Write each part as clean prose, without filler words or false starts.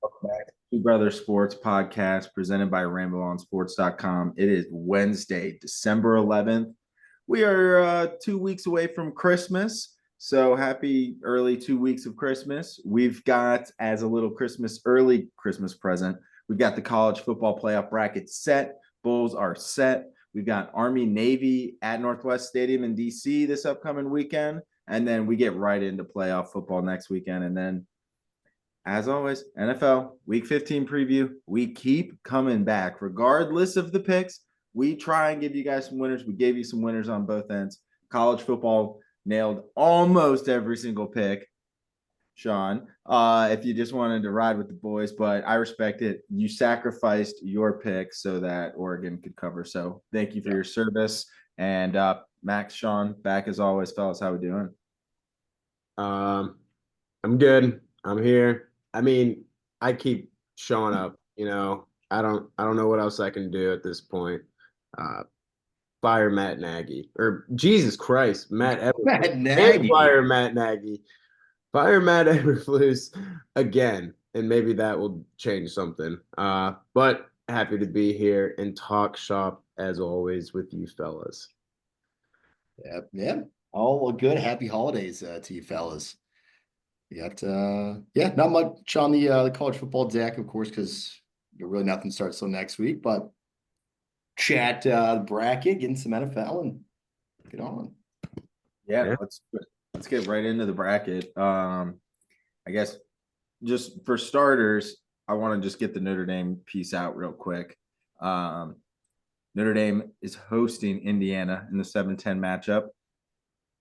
Welcome back to Two Brothers Sports Podcast presented by RambleOnSports.com. It is Wednesday, December 11th. We are 2 weeks away from Christmas. So happy early 2 weeks of Christmas. We've got, as a little early Christmas present, we've got the college football playoff bracket set. Bulls are set. We've got Army Navy at Northwest Stadium in DC this upcoming weekend. And then we get right into playoff football next weekend. And then as always, NFL Week 15 preview. We keep coming back, regardless of the picks. We try and give you guys some winners. We gave you some winners on both ends. College football nailed almost every single pick, Sean. If you just wanted to ride with the boys, but I respect it. You sacrificed your pick so that Oregon could cover. So thank you for your service. And Max, Sean, back as always, fellas. How we doing? I'm good. I'm here. I mean, I keep showing up, I don't know what else I can do at this point. Fire Matt Nagy. Or Jesus Christ, Matt Eberflus. Matt And Nagy. fire Matt Nagy. Fire Matt Eberflus again. And maybe that will change something. But happy to be here and talk shop as always with you fellas. Yeah. All good. Happy holidays to you fellas. Not much on the college football deck, of course, because really nothing starts till next week. But chat bracket, getting some NFL, and get on. Yeah. Let's get right into the bracket. I guess just for starters, I want to just get the Notre Dame piece out real quick. Notre Dame is hosting Indiana in the 7-10 matchup.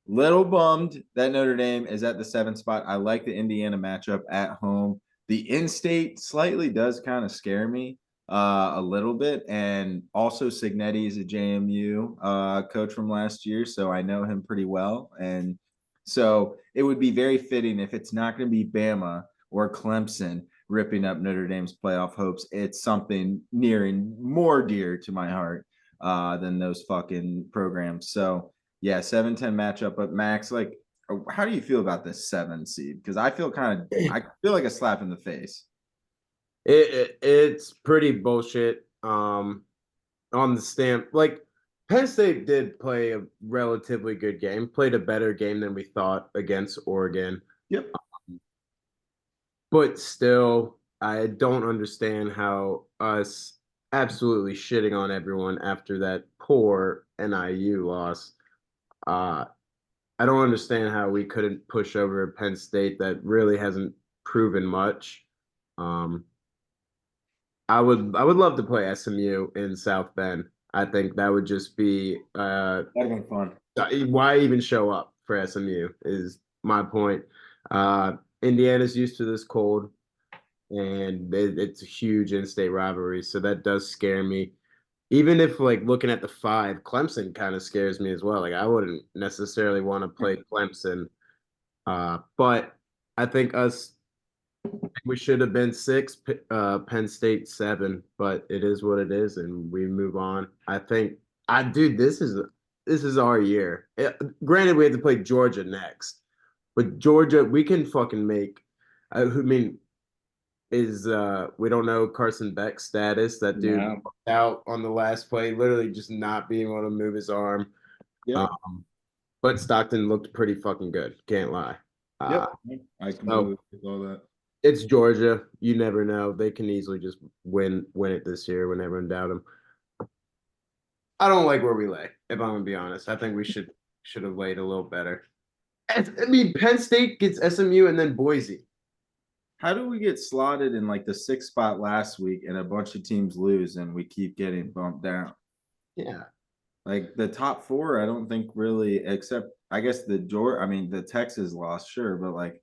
Little bummed that Notre Dame is at the 7th spot. I like the Indiana matchup at home. The in-state slightly does kind of scare me a little bit. And also Signetti is a JMU coach from last year, so I know him pretty well. And so it would be very fitting if it's not going to be Bama or Clemson ripping up Notre Dame's playoff hopes. It's something near and more dear to my heart than those fucking programs. So yeah, 7-10 matchup. But Max, like, how do you feel about this 7 seed? Because I feel like a slap in the face. It's pretty bullshit. On the stamp, like Penn State did play a relatively good game, played a better game than we thought against Oregon. Yep. But still, I don't understand how us absolutely shitting on everyone after that poor NIU loss. I don't understand how we couldn't push over Penn State that really hasn't proven much. I would love to play SMU in South Bend. I think that would just be That'd have been fun. why even show up for SMU is my point. Indiana's used to this cold, and it's a huge in-state rivalry, so that does scare me. Even if like looking at the 5, Clemson kind of scares me as well. Like I wouldn't necessarily want to play Clemson, but I think we should have been 6, Penn State 7, but it is what it is, and we move on. Dude, this is our year. Granted, we have to play Georgia next, but Georgia, we can fucking make. I mean, we don't know Carson Beck's status. That dude out on the last play, literally just not being able to move his arm. Yeah. But Stockton looked pretty fucking good. Can't lie. Yep. I completely all that. It's Georgia. You never know. They can easily just win it this year whenever in doubt them. I don't like where we lay, if I'm gonna be honest. I think we should have laid a little better. I mean, Penn State gets SMU and then Boise. How do we get slotted in like the 6th spot last week and a bunch of teams lose and we keep getting bumped down? Yeah. Like the top 4, I don't think really, except I guess the Texas loss, sure, but like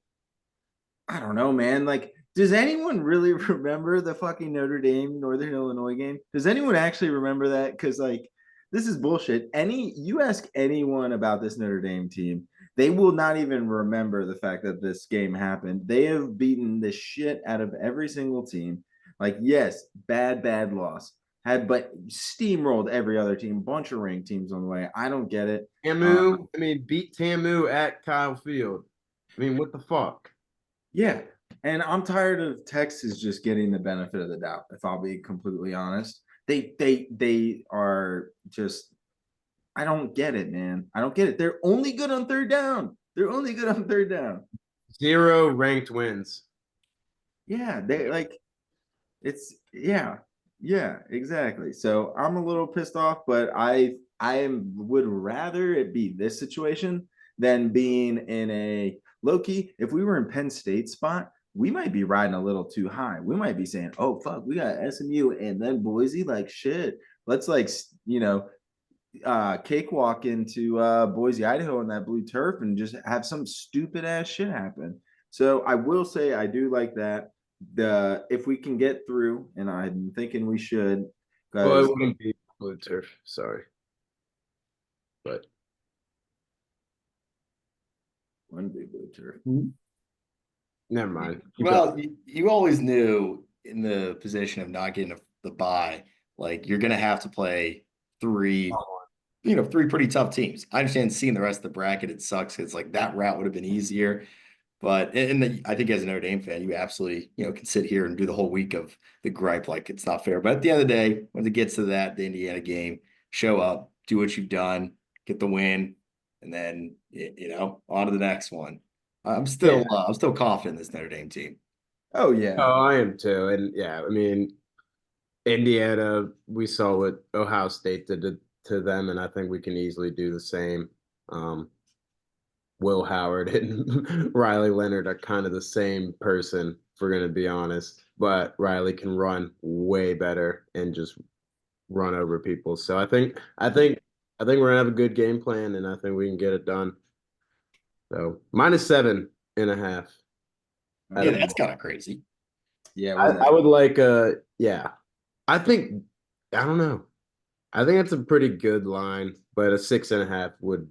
I don't know, man. Like, does anyone really remember the fucking Notre Dame Northern Illinois game? Does anyone actually remember that? Because like this is bullshit. You ask anyone about this Notre Dame team, they will not even remember the fact that this game happened. They have beaten the shit out of every single team. Like, yes, bad loss. But steamrolled every other team, bunch of ranked teams on the way. I don't get it. Beat TAMU at Kyle Field. I mean, what the fuck? Yeah, And I'm tired of Texas just getting the benefit of the doubt, if I'll be completely honest. They are just I don't get it, man. I don't get it. They're only good on third down. They're only good on third down. 0 ranked wins. Yeah, they like it's yeah, exactly. So I'm a little pissed off, but would rather it be this situation than being in a low key. If we were in Penn State spot, we might be riding a little too high. We might be saying, "Oh fuck, we got SMU and then Boise." Like shit. Let's cakewalk into Boise, Idaho on that blue turf and just have some stupid ass shit happen. So I will say I do like that. If we can get through, and I'm thinking we should, Well, it because wouldn't be blue turf. Sorry, but one big blue turf. never mind. Well, you always knew in the position of not getting the bye, like you're gonna have to play three, three pretty tough teams. I understand seeing the rest of the bracket, it sucks. It's like that route would have been easier. But I think as a Notre Dame fan, you absolutely, can sit here and do the whole week of the gripe like it's not fair. But at the end of the day, when it gets to that, the Indiana game, show up, do what you've done, get the win, and then on to the next one. I'm still confident in this Notre Dame team. Oh yeah, Oh, I am too. And yeah, I mean, Indiana, we saw what Ohio State did to them, and I think we can easily do the same. Will Howard and Riley Leonard are kind of the same person, if we're going to be honest. But Riley can run way better and just run over people. So I think we're gonna have a good game plan, and I think we can get it done. So -7.5. Yeah, that's kind of crazy. yeah. I would like yeah. I think I don't know. I think that's a pretty good line, but a 6.5 would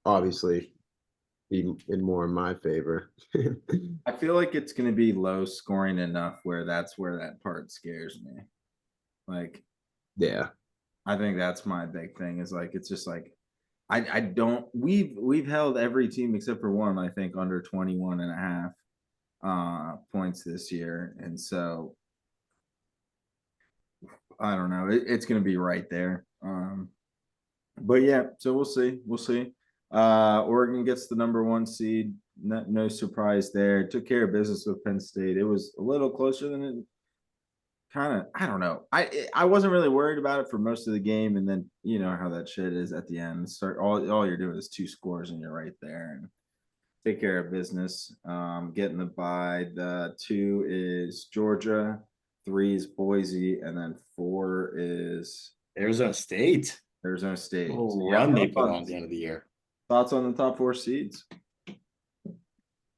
obviously be more in my favor. I feel like it's going to be low scoring enough where that's where that part scares me. Like, Yeah. I think that's my big thing is like it's just like I don't we've held every team except for one, I think, under 21 and a half points this year. And so I don't know. It's gonna be right there. But yeah, so we'll see. We'll see. Oregon gets the number one seed. No surprise there. Took care of business with Penn State. It was a little closer than it kind of I don't know. I wasn't really worried about it for most of the game, and then you know how that shit is at the end. Start all you're doing is two scores and you're right there and take care of business. Getting the bye. The 2 is Georgia, 3 is Boise, and then 4 is Arizona State. Arizona State. Little So, run they put on at the end of the year. thoughts on the top 4 seeds?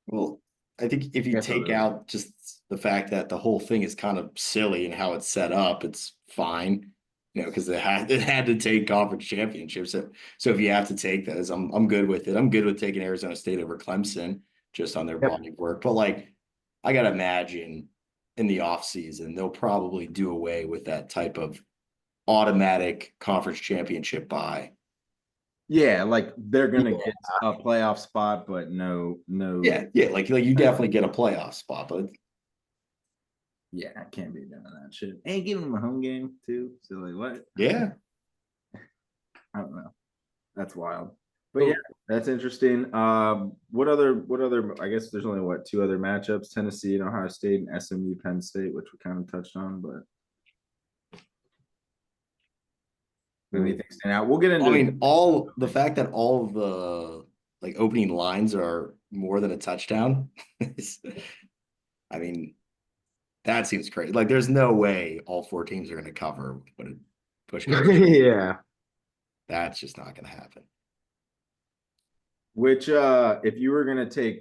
Well, I think if you take out just the fact that the whole thing is kind of silly and how it's set up, it's fine. Because it had to take conference championships. So if you have to take those, I'm good with it. I'm good with taking Arizona State over Clemson just on their body of work. But like, I gotta imagine in the offseason, they'll probably do away with that type of automatic conference championship bye. Yeah, like they're gonna get a playoff spot, but no. Yeah, like you definitely get a playoff spot, but Yeah, I can't be doing that shit. And giving them a home game too. So like what? yeah. I don't know. That's wild. But yeah, that's interesting. What other I guess there's only two other matchups, Tennessee and Ohio State and SMU Penn State, which we kind of touched on, but anything stand out? We'll get into I mean, the fact that all of the like opening lines are more than a touchdown. I mean, that seems crazy. Like, there's no way all 4 teams are going to cover when it push comes. Yeah. That's just not going to happen. Which if you were gonna take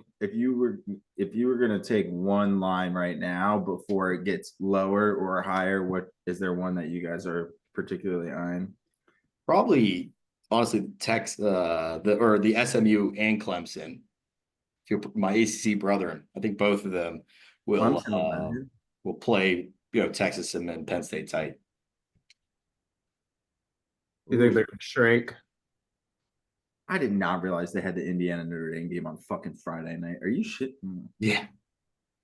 one line right now before it gets lower or higher, what is there one that you guys are particularly eyeing? Probably, honestly, the SMU and Clemson. My ACC brethren, I think both of them will play, Texas and then Penn State tight. You think they're gonna shrink? I did not realize they had the Indiana Notre Dame game on fucking Friday night. Are you shitting? Yeah.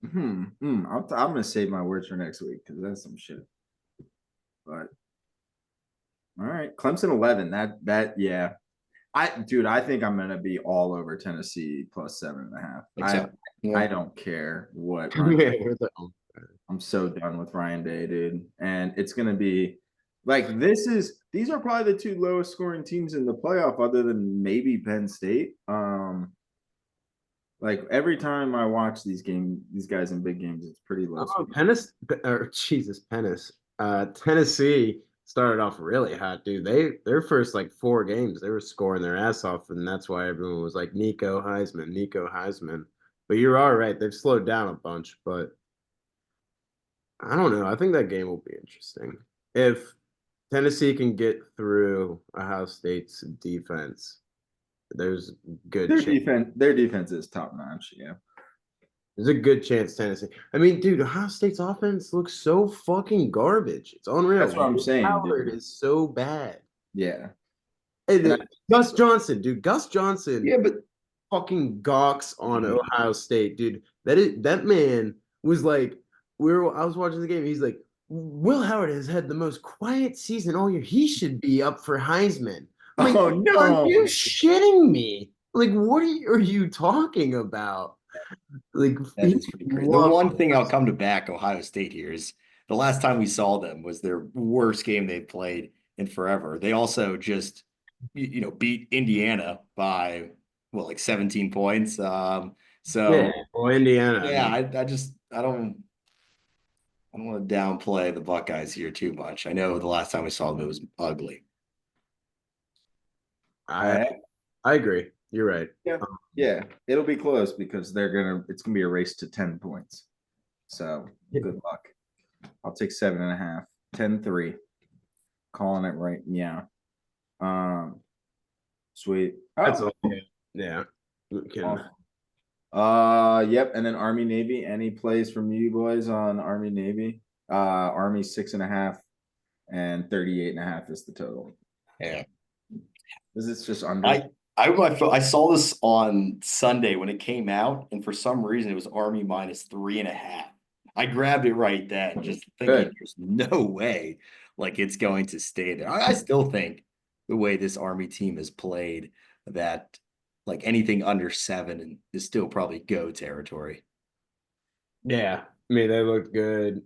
I'm gonna save my words for next week because that's some shit. But all right, Clemson 11. Yeah. I think I'm gonna be all over Tennessee plus 7.5. Think so. I Yeah. don't care what Yeah, I'm so done with Ryan Day, dude. And it's gonna be like these are probably the two lowest scoring teams in the playoff, other than maybe Penn State. Like every time I watch these guys in big games, it's pretty low scoring. Tennessee started off really hot, dude. Their first like 4 games, they were scoring their ass off, and that's why everyone was like Nico Heisman, Nico Heisman. But you're all right. They've slowed down a bunch, but I don't know. I think that game will be interesting. If Tennessee can get through Ohio State's defense, there's good chance. Their defense is top notch. Yeah, There's a good chance Tennessee. I mean, dude, Ohio State's offense looks so fucking garbage. It's unreal. that's what I'm saying, Howard dude. is so bad. Yeah, And and Gus Johnson, dude. Gus Johnson Yeah, but fucking gawks on Ohio State, dude. That man was like, I was watching the game. He's like, Will Howard has had the most quiet season all year. He should be up for Heisman. I'm oh like, no, are you shitting me? Like, what are you talking about? Like, that is pretty crazy. The one thing I'll come to back Ohio State here is the last time we saw them was their worst game they've played in forever. They also just beat Indiana by like 17 points. So Yeah, well, Indiana. yeah, I mean, I don't want to downplay the Buckeyes here too much. I know the last time we saw them it was ugly. I I agree. You're right. yeah, yeah, it'll be close because it's gonna be a race to 10 points. So good luck. I'll take 7.5, 10-3. Calling it right. Yeah. Sweet. That's Oh, all. Yeah. Yep. And then Army Navy. Any plays from you boys on Army Navy? Army 6.5 and 38.5 is the total. Yeah. Is this just under? I saw this on Sunday when it came out, and for some reason it was Army minus 3.5. I grabbed it right then, just thinking there's no way like it's going to stay there. I still think the way this Army team has played that like anything under 7 is still probably go territory. Yeah. I mean, they looked good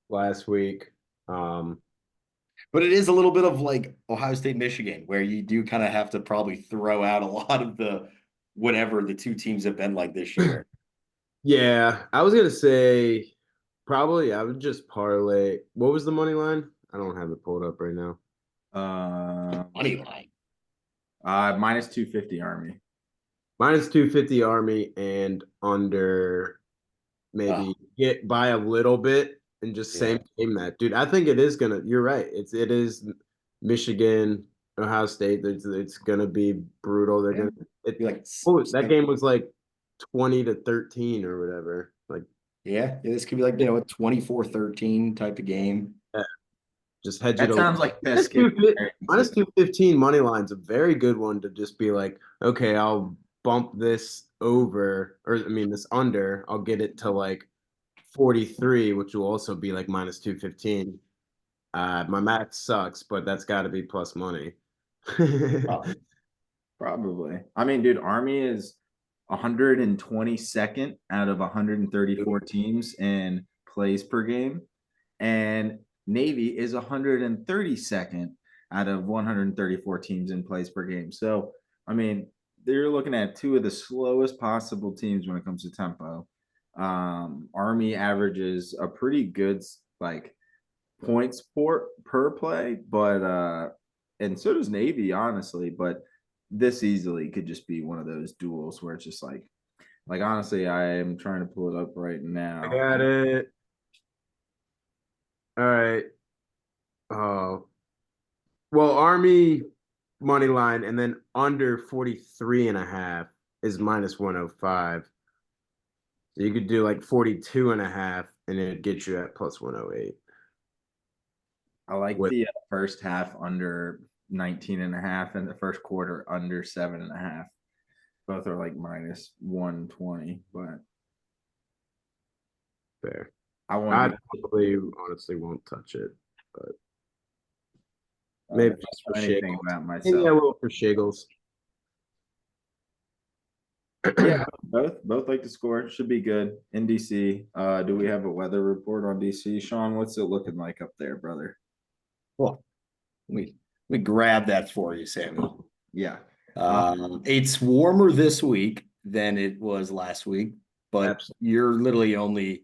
last week. But it is a little bit of like Ohio State, Michigan, where you do kind of have to probably throw out a lot of the whatever the two teams have been like this year. Yeah, I was gonna say probably I would just parlay. What was the money line? I don't have it pulled up right now. Money line. Minus 250 Army. Minus 250 Army and under maybe get by a little bit and just same game that. Dude, I think it is gonna, you're right. It is Michigan, Ohio State. It's gonna be brutal. They're gonna that game was like 20-13 or whatever. Like this could be like a 24-13 type of game. Yeah. Just hedge That it sounds like minus 215 money line's a very good one to just be like, okay, I'll bump this over, or I mean this under, I'll get it to like 43, which will also be like minus 215. My math sucks, but that's got to be plus money. Probably. I mean, dude, Army is 122nd out of 134 teams in plays per game, and Navy is 132nd out of 134 teams in plays per game. So, I mean, they're looking at two of the slowest possible teams when it comes to tempo. Army averages a pretty good like points per play, but and so does Navy, honestly. But this easily could just be one of those duels where it's just like honestly, I am trying to pull it up right now. I got it. All right. Oh, well, Army money line and then under 43.5 is minus 105. So you could do like 42.5 and it'd get you at plus 108. I like the first half under 19.5 and the first quarter under 7.5. Both are like minus 120, but fair. I I want probably honestly won't touch it, but to maybe just for anything shiggles. about Maybe myself. I will for shiggles. Yeah, both like to score. Should be good in DC. Do we have a weather report on DC? Sean, what's it looking like up there, brother? Well, we grab that for you, Samuel. Yeah. It's warmer this week than it was last week, but Absolutely. you're literally only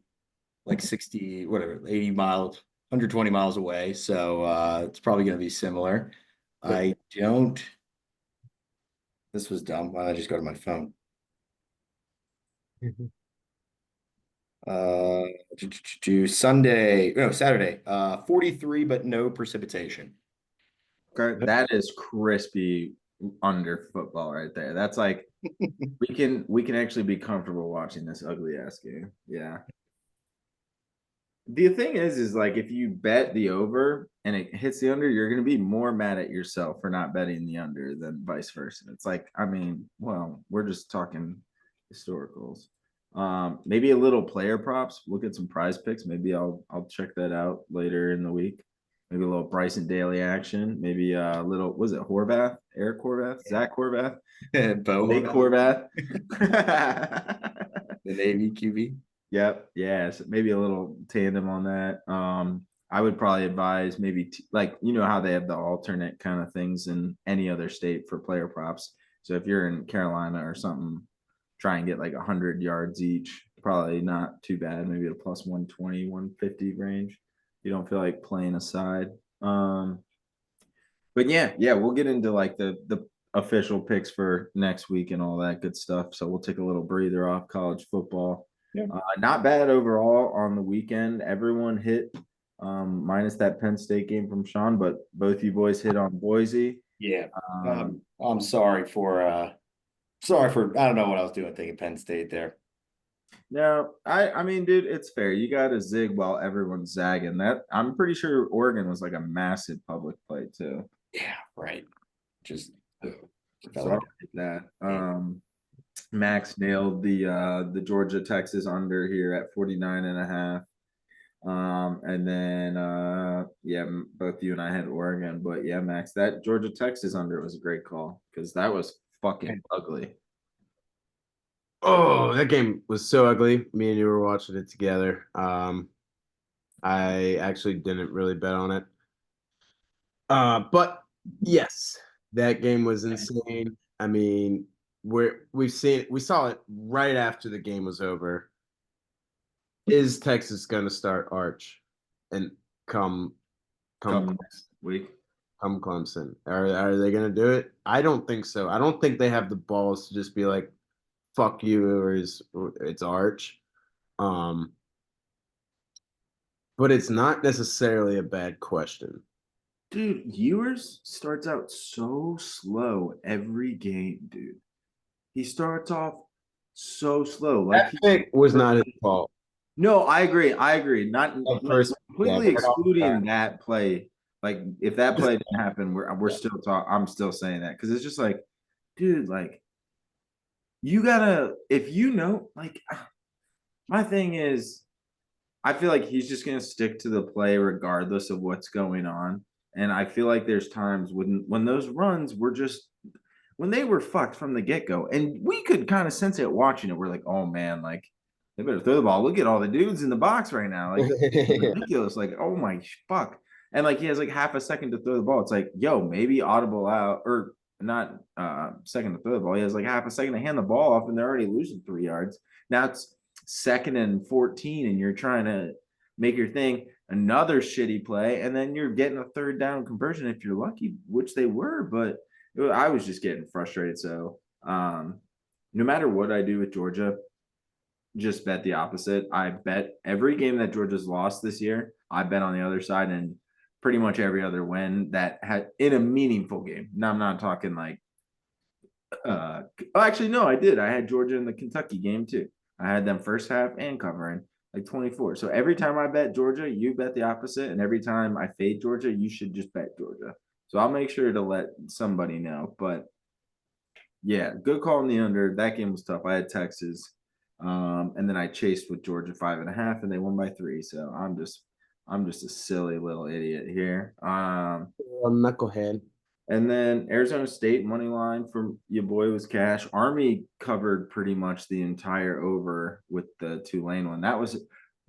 like 60, whatever, 80 miles, 120 miles away. So it's probably going to be similar. I don't. This was dumb. Why don't I just go to my phone? Uh, Sunday, no, Saturday, 43, but no precipitation. Okay, that is crispy under football right there. That's like we can actually be comfortable watching this ugly ass game. Yeah. The thing is like if you bet the over and it hits the under, you're gonna be more mad at yourself for not betting the under than vice versa. It's like, I mean, well, we're just talking historicals. Maybe a little player props. Look at some prize picks. Maybe I'll check that out later in the week. Maybe a little Bryson Daily action. Maybe a little, was it Horvath? Eric Horvath? Zach Horvath? Bo Blake Horvath? the Navy QB. Yep. Yeah. So maybe a little tandem on that. I would probably advise maybe like, you know how they have the alternate kind of things in any other state for player props. So if you're in Carolina or something, try and get like 100 yards each. Probably not too bad. Maybe a plus 120, 150 range. You don't feel like playing aside. But yeah, we'll get into like the official picks for next week and all that good stuff. So we'll take a little breather off college football. Yeah. Not bad overall on the weekend. Everyone hit, minus that Penn State game from Sean, but both you boys hit on Boise. Yeah. I'm sorry for I don't know what I was doing thinking Penn State there. No, I mean, dude, it's fair. You got to zig while everyone's zagging. That I'm pretty sure Oregon was like a massive public play too. Yeah, right. Just So I'll take that. Max nailed the Georgia Texas under here at 49.5. And then yeah, both you and I had Oregon, but yeah, Max, that Georgia Texas under was a great call because that was fucking ugly. Oh, that game was so ugly. Me and you were watching it together. I actually didn't really bet on it. But yes, that game was insane. I mean, we saw it right after the game was over. Is Texas going to start Arch and come next week? Come Clemson? Are they going to do it? I don't think so. I don't think they have the balls to just be like, "Fuck you," or it's Arch. But it's not necessarily a bad question. Dude, Ewers starts out so slow every game, dude. He starts off so slow. Like That pick was not his fault. no, I agree. Not First, completely yeah, excluding that play. Like if that play didn't happen, we're still talking. I'm still saying that because it's just like, dude, like you gotta if you know, like my thing is, I feel like he's just gonna stick to the play regardless of what's going on. And I feel like there's times when those runs were just when they were fucked from the get go, and we could kind of sense it watching it. We're like, oh man, like they better throw the ball. Look at all the dudes in the box right now. Like it's ridiculous. Like, oh my fuck. And like he has like half a second to throw the ball. It's like, yo, maybe audible out or not second to throw the ball. He has like half a second to hand the ball off, and they're already losing 3 yards. Now it's 2nd and 14, and you're trying to make your thing. Another shitty play, and then you're getting a third down conversion if you're lucky, which they were, but I was just getting frustrated. So no matter what I do with Georgia, just bet the opposite. I bet every game that Georgia's lost this year, I bet on the other side, and pretty much every other win that had in a meaningful game. Now I'm not talking like actually no, I did. I had Georgia in the Kentucky game too. I had them first half and covering like 24. So every time I bet Georgia, you bet the opposite, and every time I fade Georgia, you should just bet Georgia. So I'll make sure to let somebody know. But yeah, good call on the under. That game was tough. I had Texas. And then I chased with Georgia 5.5, and they won by 3. So I'm just a silly little idiot here. Knucklehead. And then Arizona State money line from your boy was cash. Army covered pretty much the entire over with the Tulane one. That was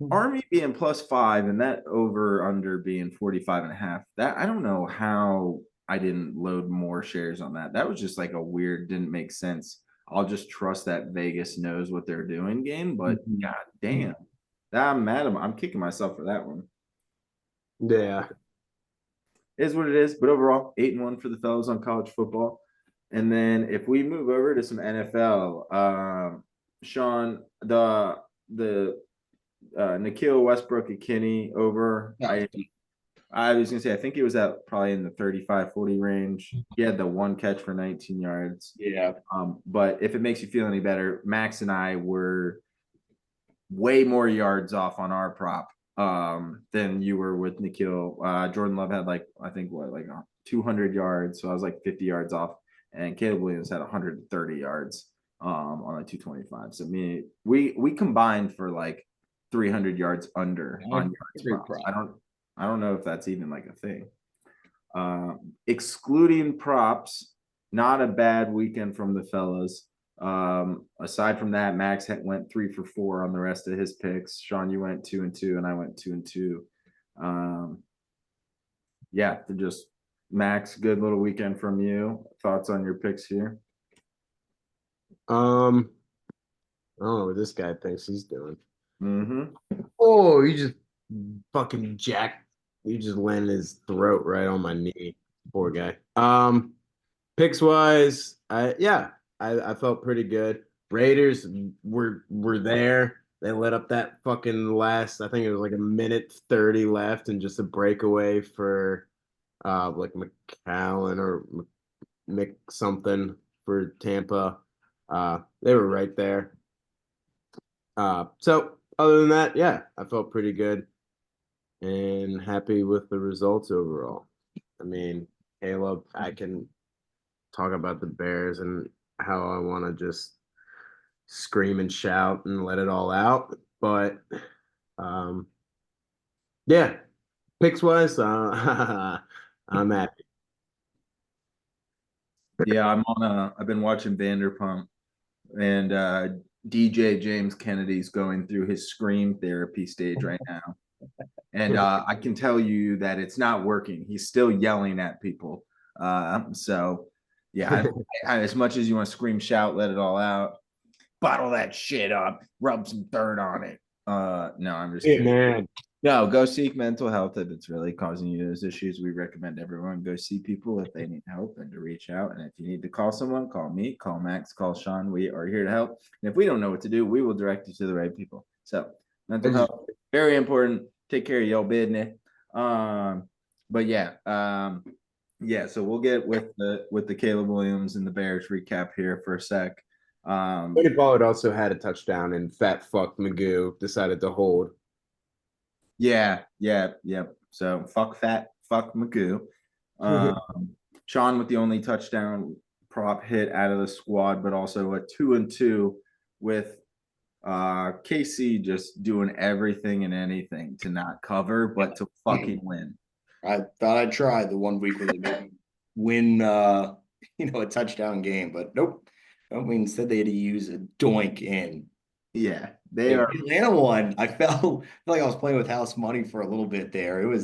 Army being +5 and that over under being 45.5. That I don't know how I didn't load more shares on that. That was just like a weird, didn't make sense. I'll just trust that Vegas knows what they're doing game, but god damn. I'm mad. I'm kicking myself for that one. Yeah. Is what it is. But overall, 8-1 for the fellas on college football. And then if we move over to some NFL, Sean, the Nikhil Westbrook at Kinney over. I was gonna say I think it was at probably in the 35-40 range. He had the one catch for 19 yards. Yeah. But if it makes you feel any better, Max and I were way more yards off on our prop than you were with Nikhil. Jordan Love had like 200 yards, so I was like 50 yards off, and Caleb Williams had 130 yards on a 225. So we combined for like 300 yards under on yards props. I don't know if that's even like a thing. Excluding props, not a bad weekend from the fellas. Aside from that, Max went 3 for 4 on the rest of his picks. Sean, you went 2 and 2, and I went 2 and 2. Yeah, just Max, good little weekend from you. Thoughts on your picks here? I don't know what this guy thinks he's doing. Mm-hmm. Oh, you just fucking jacked. You just landed his throat right on my knee. Poor guy. Picks wise, I felt pretty good. Raiders were there. They let up that fucking last, I think it was like a minute 30 left and just a breakaway for like McCallan or Mick something for Tampa. They were right there. So other than that, yeah, I felt pretty good and happy with the results overall. I mean, Caleb, I can talk about the Bears and how I want to just scream and shout and let it all out. But yeah, picks wise, I'm happy. Yeah, I've been watching Vanderpump, and DJ James Kennedy's going through his scream therapy stage right now. And I can tell you that it's not working. He's still yelling at people. So yeah, as much as you want to scream, shout, let it all out, bottle that shit up, rub some dirt on it. No, I'm just kidding. Man. No, go seek mental health if it's really causing you those issues. We recommend everyone go see people if they need help and to reach out. And if you need to call someone, call me, call Max, call Sean. We are here to help. And if we don't know what to do, we will direct you to the right people. So mental health, very important. Take care of your business. But yeah, so we'll get with the Caleb Williams and the Bears recap here for a sec. Logan Pollard also had a touchdown, and fat fuck Magoo decided to hold. Yeah. So fuck Magoo. Sean with the only touchdown prop hit out of the squad, but also a 2 and 2 with KC just doing everything and anything to not cover, but to fucking win. I thought I'd try the 1 week where they made win a touchdown game, but nope. Instead they had to use a doink in. Yeah, they are. Atlanta one. I felt like I was playing with house money for a little bit there. I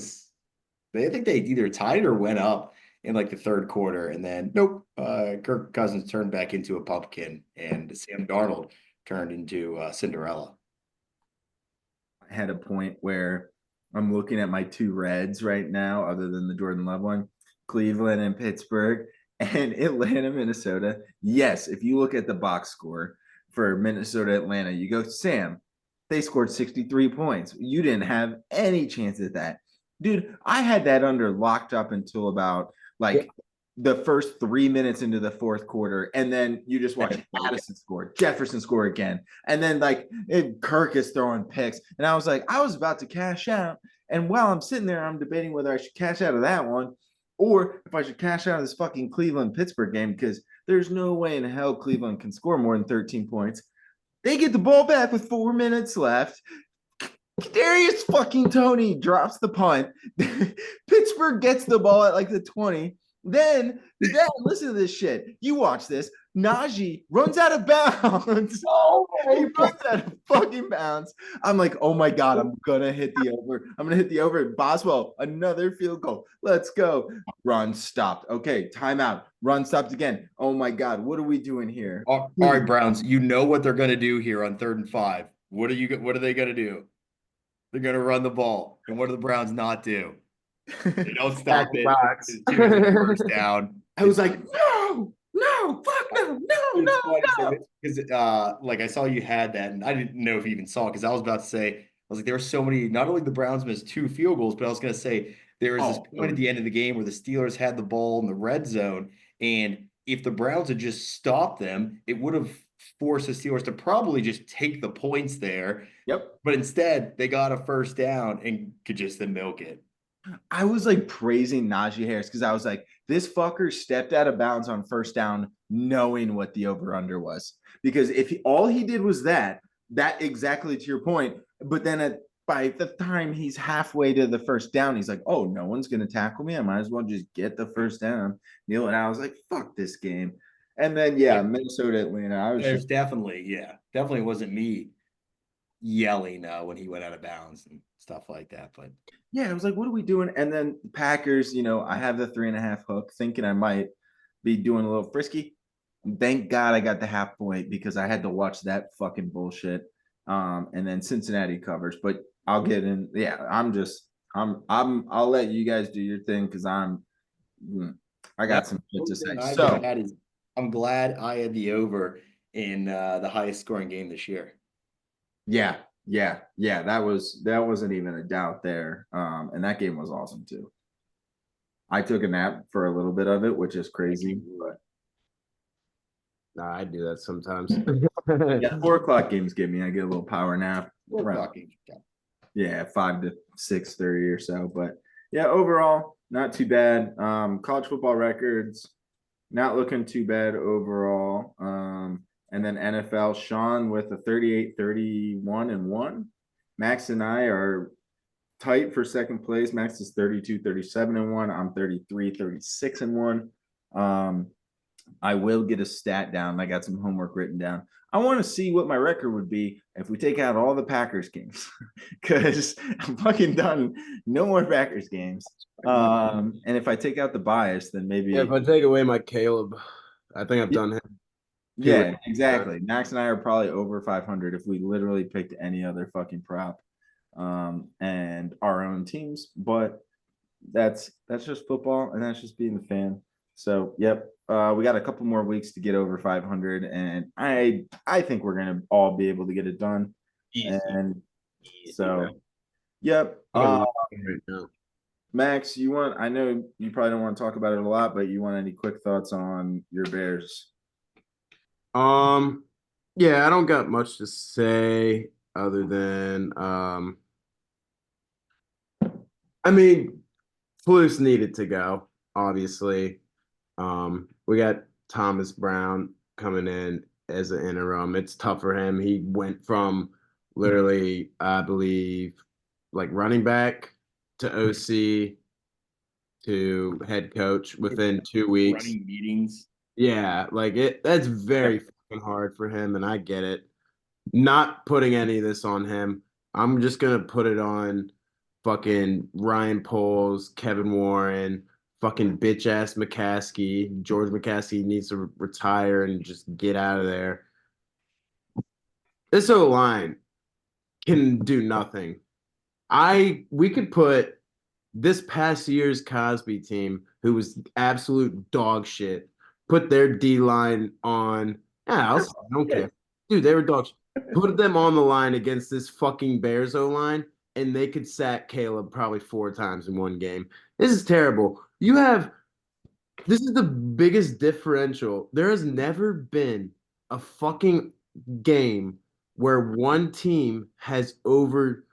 think they either tied or went up in like the third quarter, and then nope. Kirk Cousins turned back into a pumpkin, and Sam Darnold turned into Cinderella. I had a point where I'm looking at my 2 reds right now, other than the Jordan Love one, Cleveland and Pittsburgh, and Atlanta, Minnesota. Yes, if you look at the box score for Minnesota, Atlanta, you go, Sam, they scored 63 points. You didn't have any chance at that. Dude, I had that under locked up until about the first 3 minutes into the fourth quarter, and then you just watch Addison score, Jefferson score again, and then Kirk is throwing picks, and I was about to cash out, and while I'm sitting there, I'm debating whether I should cash out of that one or if I should cash out of this fucking Cleveland Pittsburgh game, because there's no way in hell Cleveland can score more than 13 points. They get the ball back with 4 minutes left. Kadarius fucking Toney drops the punt. Pittsburgh gets the ball at like the 20. Then listen to this shit. You watch this. Najee runs out of bounds. Oh, He runs out of fucking bounds. I'm like, oh my God, I'm gonna hit the over. I'm gonna hit the over. Boswell, another field goal. Let's go. Run stopped. Okay, timeout. Run stopped again. Oh my God, what are we doing here? all right, Browns. You know what they're going to do here on 3rd and 5. What are they going to do? They're going to run the ball. And what do the Browns not do? They don't stop it. Box. As soon as it's first down. I was like, no, fuck no, no. Because like I saw you had that, and I didn't know if you even saw it because I was about to say, I was like, there were so many, not only the Browns missed 2 field goals, but I was going to say there was this point at the end of the game where the Steelers had the ball in the red zone, and if the Browns had just stopped them, it would have forced the Steelers to probably just take the points there. Yep. But instead, they got a first down and could just then milk it. I was like praising Najee Harris because I was like, this fucker stepped out of bounds on first down, knowing what the over under was. Because if all he did was that exactly to your point. But then by the time he's halfway to the first down, he's like, oh, no one's going to tackle me. I might as well just get the first down. Neil and I was like, fuck this game. And then, Minnesota, Atlanta. I was just definitely wasn't me yelling when he went out of bounds and stuff like that. But I was like, what are we doing? And then Packers, I have the 3.5 hook, thinking I might be doing a little frisky. Thank God I got the half point because I had to watch that fucking bullshit. And then Cincinnati covers, but I'll get in. Yeah, I'll let you guys do your thing because I got some shit to say. So I'm glad I had the over in the highest scoring game this year. Yeah. That wasn't even a doubt there. And that game was awesome too. I took a nap for a little bit of it, which is crazy, but Nah, I do that sometimes. 4:00 games give me. I get a little power nap. 4:00 games. Yeah, 5 to 6:30 or so. But yeah, overall, not too bad. College football records, not looking too bad overall. And then NFL, Sean with a 38-31-1. Max and I are tight for second place. Max is 32-37-1. I'm 33-36-1. I will get a stat down. I got some homework written down. I want to see what my record would be if we take out all the Packers games because I'm fucking done. No more Packers games. And if I take out the bias, then maybe if I take away my Caleb, I think I've done him. Yeah, exactly. Max and I are probably over 500 if we literally picked any other fucking prop and our own teams. But that's just football, and that's just being the fan. So, yep, we got a couple more weeks to get over 500, and I think we're gonna all be able to get it done. Easy. And so, yep. Max, I know you probably don't want to talk about it a lot, but you want any quick thoughts on your Bears? Yeah, I don't got much to say other than I mean, Flus needed to go, obviously. We got Thomas Brown coming in as an interim. It's tough for him. He went from literally, I believe, like running back to OC to head coach within 2 weeks. Running meetings. Yeah, that's very fucking hard for him, and I get it. Not putting any of this on him. I'm just gonna put it on fucking Ryan Poles, Kevin Warren, fucking bitch ass McCaskey. George McCaskey needs to retire and just get out of there. This O-line can do nothing. We could put this past year's Cosby team, who was absolute dog shit, put their D-line on. I don't care. Dude, they were dog shit. Put them on the line against this fucking Bears O-line, and they could sack Caleb probably 4 times in one game. This is terrible. This is the biggest differential. There has never been a fucking game where one team has over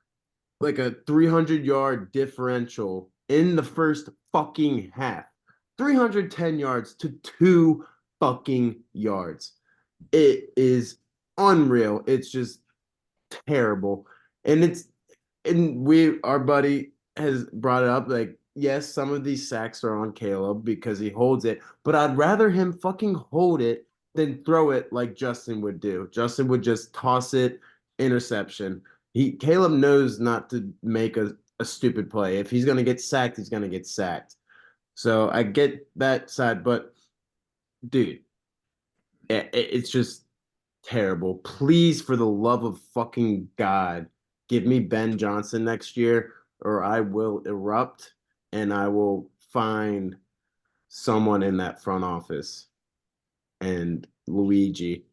like a 300-yard differential in the first fucking half. 310 yards to 2 fucking yards. It is unreal. It's just terrible. And our buddy has brought it up, like, yes, some of these sacks are on Caleb because he holds it, but I'd rather him fucking hold it than throw it like Justin would do. Justin would just toss it, interception. Caleb knows not to make a stupid play. If he's gonna get sacked, he's gonna get sacked. So I get that side, but dude, it's just terrible. Please, for the love of fucking God, give me Ben Johnson next year, or I will erupt and I will find someone in that front office and Luigi.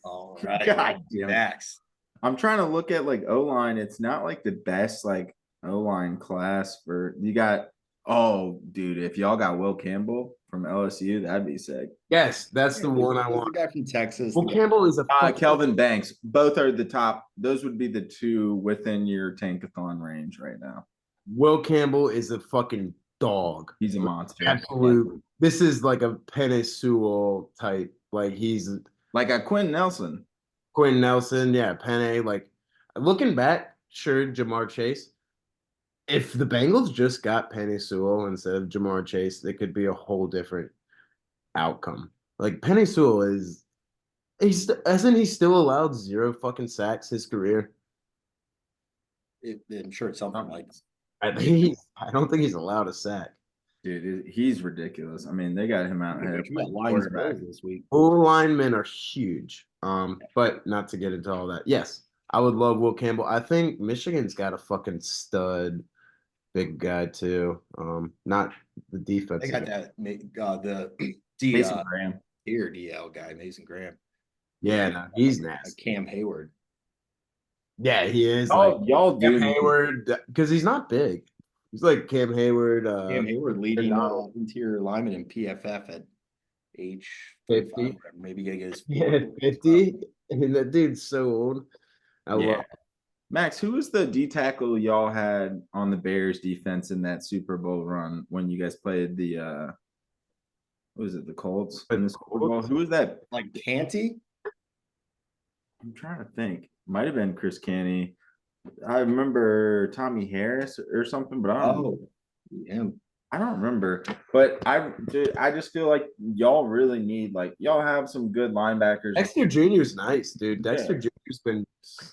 All right. God damn. Max. I'm trying to look at like O-line. It's not like the best like O-line class for you got. Oh, dude, if y'all got Will Campbell from LSU, that'd be sick. Yes, that's the one I There's want. the guy from Texas. Well, Campbell is a Kelvin Banks. Both are the top. Those would be the two within your tankathon range right now. Will Campbell is a fucking dog. He's a monster. Absolute. This is like a Penei Sewell type. Like he's like a Quinn Nelson. Quinn Nelson, yeah, Penei. Like looking back, sure, Jamar Chase. If the Bengals just got Penei Sewell instead of Jamar Chase, it could be a whole different outcome. Like Penei Sewell hasn't he still allowed 0 fucking sacks his career? I'm sure it's something like I don't think he's allowed a sack. Dude, he's ridiculous. I mean, they got him out here. This week. Full linemen are huge. But not to get into all that. Yes, I would love Will Campbell. I think Michigan's got a fucking stud big guy too. Not the defense. They got that the Mason Graham. Here DL guy, Mason Graham. Yeah, no, he's nasty. Cam Hayward. Yeah, he is. Y'all Cam do Hayward because he's not big. He's like Cam Hayward. Cam Hayward leading interior lineman in PFF at age 50. Maybe gonna get his 50. I mean, that dude's so old. I love it. Max, who was the D tackle y'all had on the Bears defense in that Super Bowl run when you guys played the what was it, the Colts in the Super Bowl? Who was that? Like Canty? I'm trying to think. Might have been Chris Canty. I remember Tommy Harris or something, but I don't remember. But I just feel like y'all really need y'all have some good linebackers. Dexter Jr.'s nice, dude. Dexter Jr.'s been.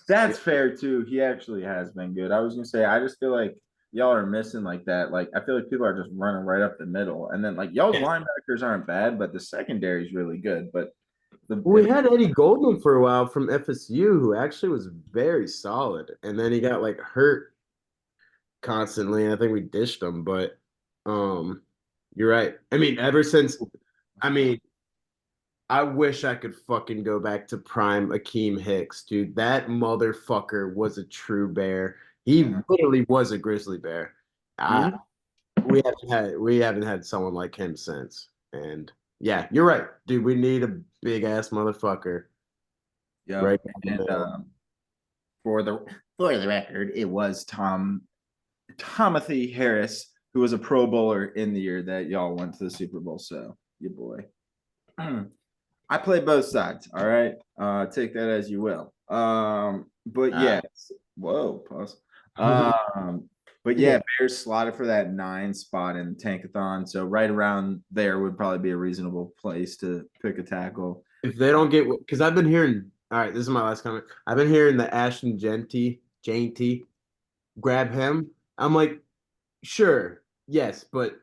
That's fair too. He actually has been good. I was gonna say I just feel like y'all are missing like that. Like I feel like people are just running right up the middle, and then y'all's linebackers aren't bad, but the secondary is really good. But we had Eddie Goldman for a while from FSU, who actually was very solid, and then he got hurt constantly. I think we dished him, but you're right. I mean, I wish I could fucking go back to prime Akeem Hicks, dude. That motherfucker was a true bear. He literally was a grizzly bear. We haven't had someone like him since, and. Yeah, you're right, dude. We need a big ass motherfucker. Yeah, right. And for the record, it was Tomothy Harris who was a Pro Bowler in the year that y'all went to the Super Bowl. So, your boy. I play both sides. All right, take that as you will. But yeah, whoa, pause. But yeah, Bears slotted for that 9 spot in Tankathon. So right around there would probably be a reasonable place to pick a tackle. If they don't get, because I've been hearing, all right, this is my last comment. I've been hearing the Ashton Jeanty, grab him. I'm like, sure, yes, but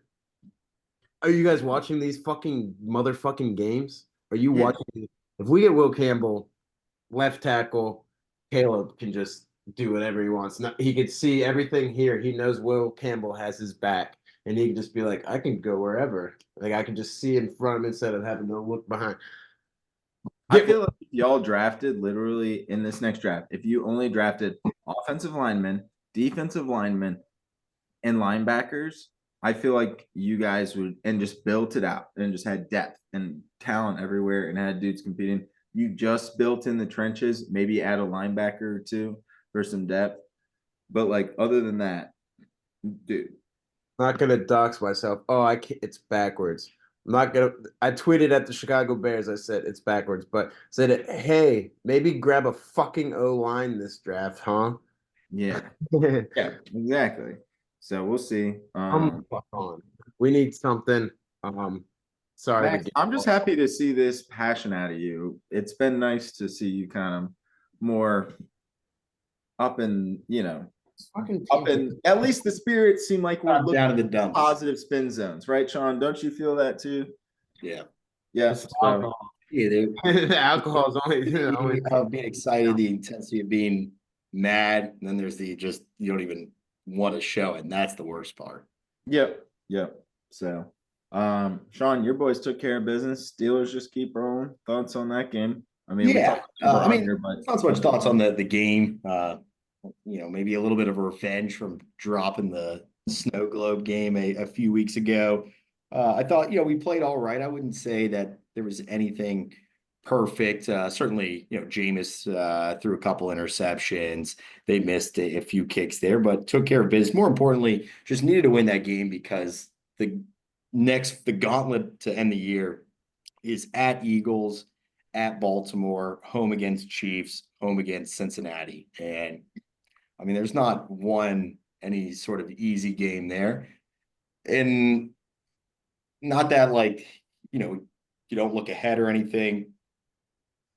are you guys watching these fucking motherfucking games? Are you watching? If we get Will Campbell, left tackle, Caleb can just do whatever he wants. He could see everything here. He knows Will Campbell has his back, and he can just be like, I can go wherever. Like I can just see in front of him instead of having to look behind. I feel like if y'all drafted literally in this next draft, if you only drafted offensive linemen, defensive linemen, and linebackers, I feel like you guys would and just built it out and just had depth and talent everywhere and had dudes competing. You just built in the trenches, maybe add a linebacker or two for some depth. But other than that, dude, not gonna dox myself. Oh, I can't, it's backwards. I'm not gonna. I tweeted at the Chicago Bears. I said it's backwards, but said, hey, maybe grab a fucking O line this draft, huh? Yeah, Come yeah, exactly. So we'll see. the fuck on. We need something. Sorry to Max, get. I'm just happy to see this passion out of you. It's been nice to see you kind of more up and Fucking up take and at least the spirits seem like we're looking down to the at dumps. positive spin zones, right, Sean? Don't you feel that too? Yeah. Yes. So, Yeah, the alcohol's only of being excited, the intensity of being mad, and then there's the just you don't even want to show it, and that's the worst part. yep, yep. So, Sean, your boys took care of business. Steelers just keep rolling. Thoughts on that game? I mean, we Yeah, talked about I mean, here, but not so much thoughts on the game. Maybe a little bit of revenge from dropping the snow globe game a few weeks ago. I thought, we played all right. I wouldn't say that there was anything perfect. Certainly, Jameis threw a couple interceptions. They missed a few kicks there, but took care of business. More importantly, just needed to win that game because the gauntlet to end the year is at Eagles, at Baltimore, home against Chiefs, home against Cincinnati. And I mean, there's not any sort of easy game there. And not that you don't look ahead or anything.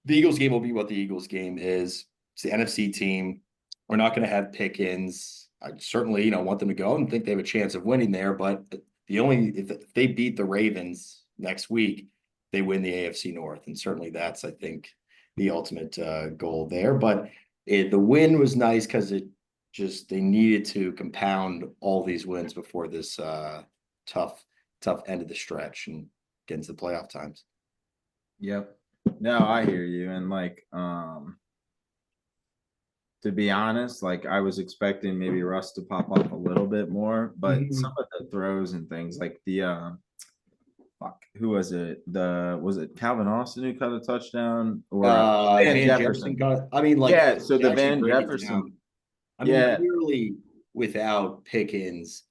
The Eagles game will be what the Eagles game is. It's the NFC team. We're not going to have Pickens. I certainly, want them to go and think they have a chance of winning there. But if they beat the Ravens next week, they win the AFC North. And certainly that's, I think, the ultimate goal there. But the win was nice because they needed to compound all these wins before this tough end of the stretch and get into the playoff times. yep. No, I hear you. And to be honest, like I was expecting maybe Russ to pop up a little bit more, but some of the throws and things like who was it? Was it Calvin Austin who caught a touchdown or Van Jefferson got, I mean, like, yeah, so the actually Van break it Jefferson, down. I mean, yeah, clearly without Pickens,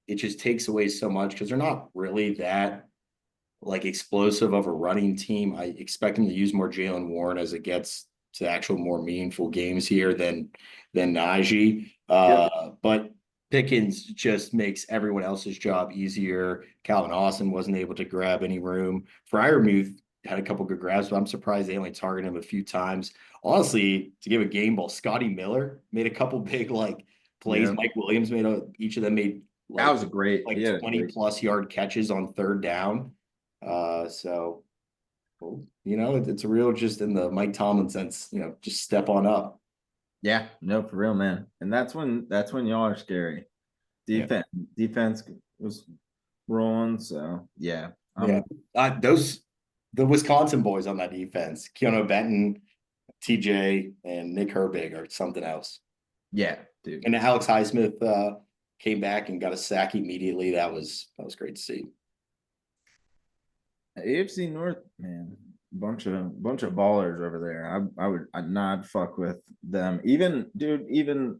it just takes away so much because they're not really that like explosive of a running team. I expect them to use more Jalen Warren as it gets to actual more meaningful games here than Najee. But Pickens just makes everyone else's job easier. Calvin Austin wasn't able to grab any room. Freiermuth had a couple good grabs, but I'm surprised they only targeted him a few times. Honestly, to give a game ball, Scotty Miller made a couple big plays. yeah. Mike Williams each of them made That was a great, 20 plus yard catches on third down. So it's a real just in the Mike Tomlin sense, just step on up. yeah, no, for real, man. And that's when y'all are scary. Defense was rolling, so yeah. Yeah. The Wisconsin boys on that defense, Keanu Benton, TJ, and Nick Herbig are something else. Yeah, dude. And Alex Highsmith came back and got a sack immediately. That was great to see. AFC North, man, bunch of ballers over there. I'd not fuck with them. Even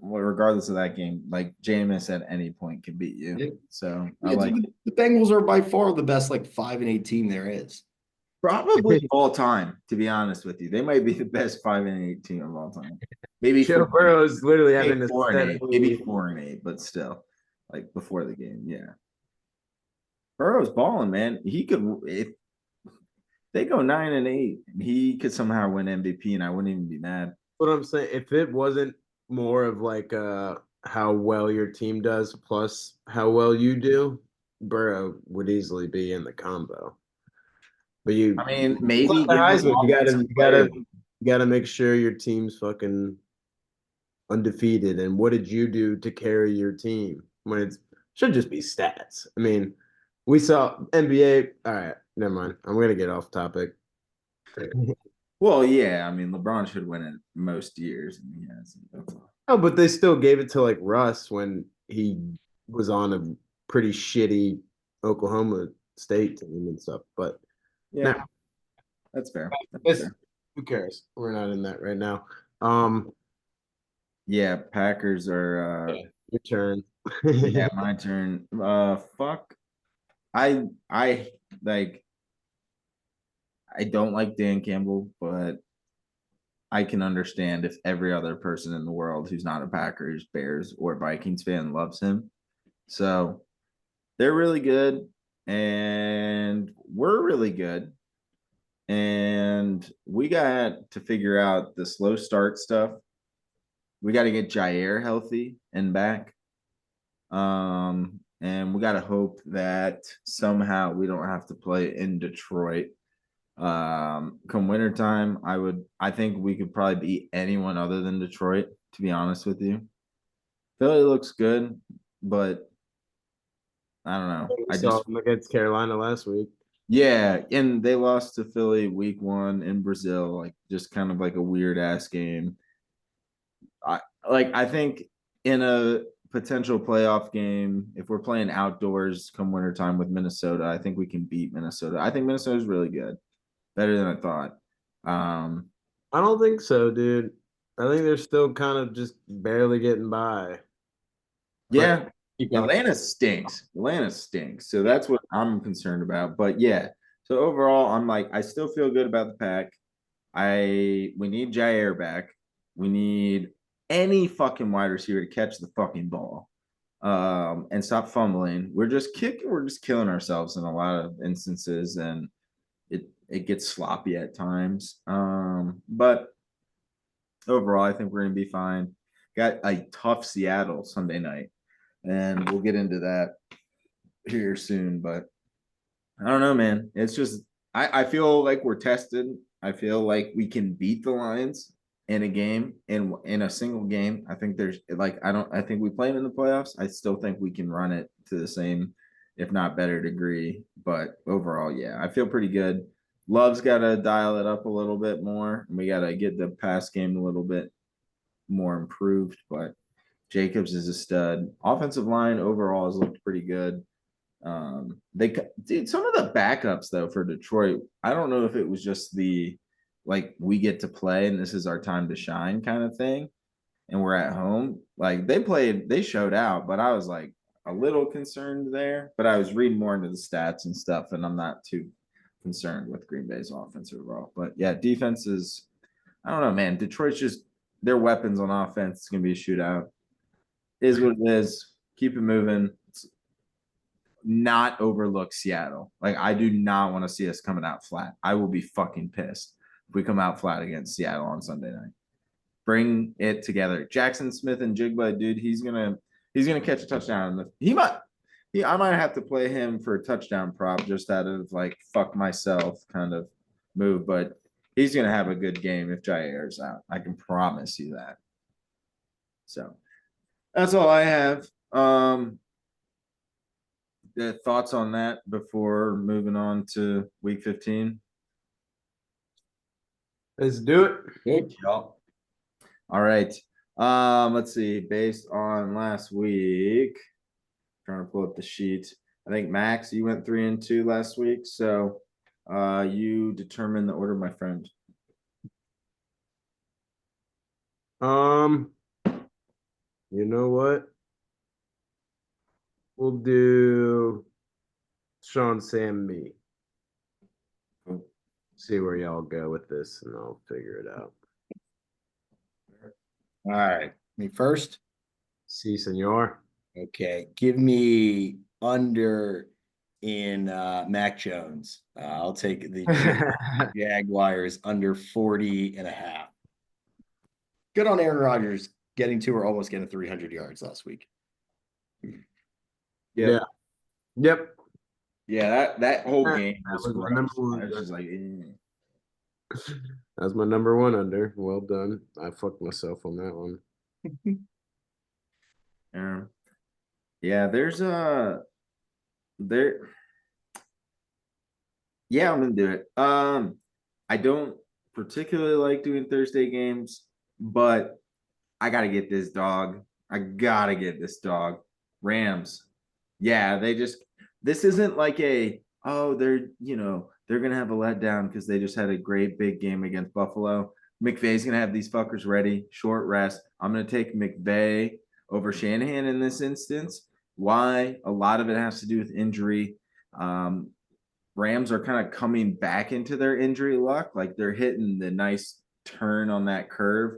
regardless of that game, like Jameis at any point can beat you. Yeah. So the Bengals are by far the best 5-8 team there is. Probably all time, to be honest with you. They might be the best 5-8 team of all time. Maybe Joe Burrow is literally having maybe 4-8, maybe 4-8, but still, like before the game, yeah. Burrow's balling, man. He could if they go 9-8, he could somehow win MVP, and I wouldn't even be mad. What I'm saying, if it wasn't more of how well your team does plus how well you do, Burrow would easily be in the combo. But I mean, maybe you gotta make sure your team's fucking undefeated. And what did you do to carry your team? When it should just be stats. I mean, we saw NBA. All right, never mind. I'm gonna get off topic. Well, yeah. I mean, LeBron should win it most years. Oh, but they still gave it to Russ when he was on a pretty shitty Oklahoma State team and stuff. But yeah, now, that's fair. Who cares? We're not in that right now. Yeah, Packers are Your turn. Yeah, my turn. Fuck. I like. I don't like Dan Campbell, but I can understand if every other person in the world who's not a Packers, Bears, or Vikings fan loves him. So they're really good, and we're really good. And we got to figure out the slow start stuff. We got to get Jair healthy and back. And we got to hope that somehow we don't have to play in Detroit. Come wintertime, I think we could probably beat anyone other than Detroit, to be honest with you. Philly looks good, but I don't know. We saw them against Carolina last week. Yeah, and they lost to Philly week 1 in Brazil, like just kind of like a weird ass game. I think in a potential playoff game, if we're playing outdoors come wintertime with Minnesota, I think we can beat Minnesota. I think Minnesota's really good, better than I thought. I don't think so, dude. I think they're still kind of just barely getting by. Yeah, Atlanta stinks. Atlanta stinks. So that's what I'm concerned about. But yeah, so overall, I'm like, I still feel good about the pack. We need Jair back. We need any fucking wide receiver to catch the fucking ball. And stop fumbling. We're just killing ourselves in a lot of instances, and it gets sloppy at times. But overall, I think we're gonna be fine. Got a tough Seattle Sunday night, and we'll get into that here soon. But I don't know, man. It's just I feel like we're tested. I feel like we can beat the Lions in a game in a single game. I think there's like I think we play them in the playoffs. I still think we can run it to the same, if not better degree. But overall, yeah, I feel pretty good. Love's got to dial it up a little bit more. We got to get the pass game a little bit more improved. But Jacobs is a stud. Offensive line overall has looked pretty good. They did some of the backups though for Detroit. I don't know if it was just the like we get to play and this is our time to shine kind of thing, and we're at home. Like they showed out, but I was like a little concerned there. But I was reading more into the stats and stuff, and I'm not too concerned with Green Bay's offense overall. But yeah, defense is I don't know, man. Detroit's just their weapons on offense. It's gonna be a shootout. Is what it is. Keep it moving. Not overlook Seattle. Like I do not want to see us coming out flat. I will be fucking pissed if we come out flat against Seattle on Sunday night. Bring it together. Jackson Smith and Jigba, dude, he's gonna catch a touchdown. I might have to play him for a touchdown prop just out of like fuck myself kind of move, but he's gonna have a good game if Jair's out. I can promise you that. So that's all I have. Thoughts on that before moving on to week 15? Let's do it. Good. All right. Let's see. Based on last week, trying to pull up the sheet. I think Max, you went 3-2 last week, so you determine the order, my friend. You know what? We'll do Sean, Sam, me. Cool. See where y'all go with this, and I'll figure it out. All right. Me first. Si, senor. Okay. Give me under in Mac Jones. I'll take the Jaguars under 40.5. Good on Aaron Rodgers getting to or almost getting 300 yards last week. Yeah. Yep. Yeah, that whole game was was my gross. number one. I was just like, eh. That's my number one under. Well done. I fucked myself on that one. Yeah, there's there. Yeah, I'm gonna do it. I don't particularly like doing Thursday games, but I gotta get this dog. I gotta get this dog. Rams. Yeah, this isn't like they're gonna have a letdown because they just had a great big game against Buffalo. McVay's gonna have these fuckers ready, short rest. I'm gonna take McVay over Shanahan in this instance. Why? A lot of it has to do with injury. Rams are kind of coming back into their injury luck. Like they're hitting the nice turn on that curve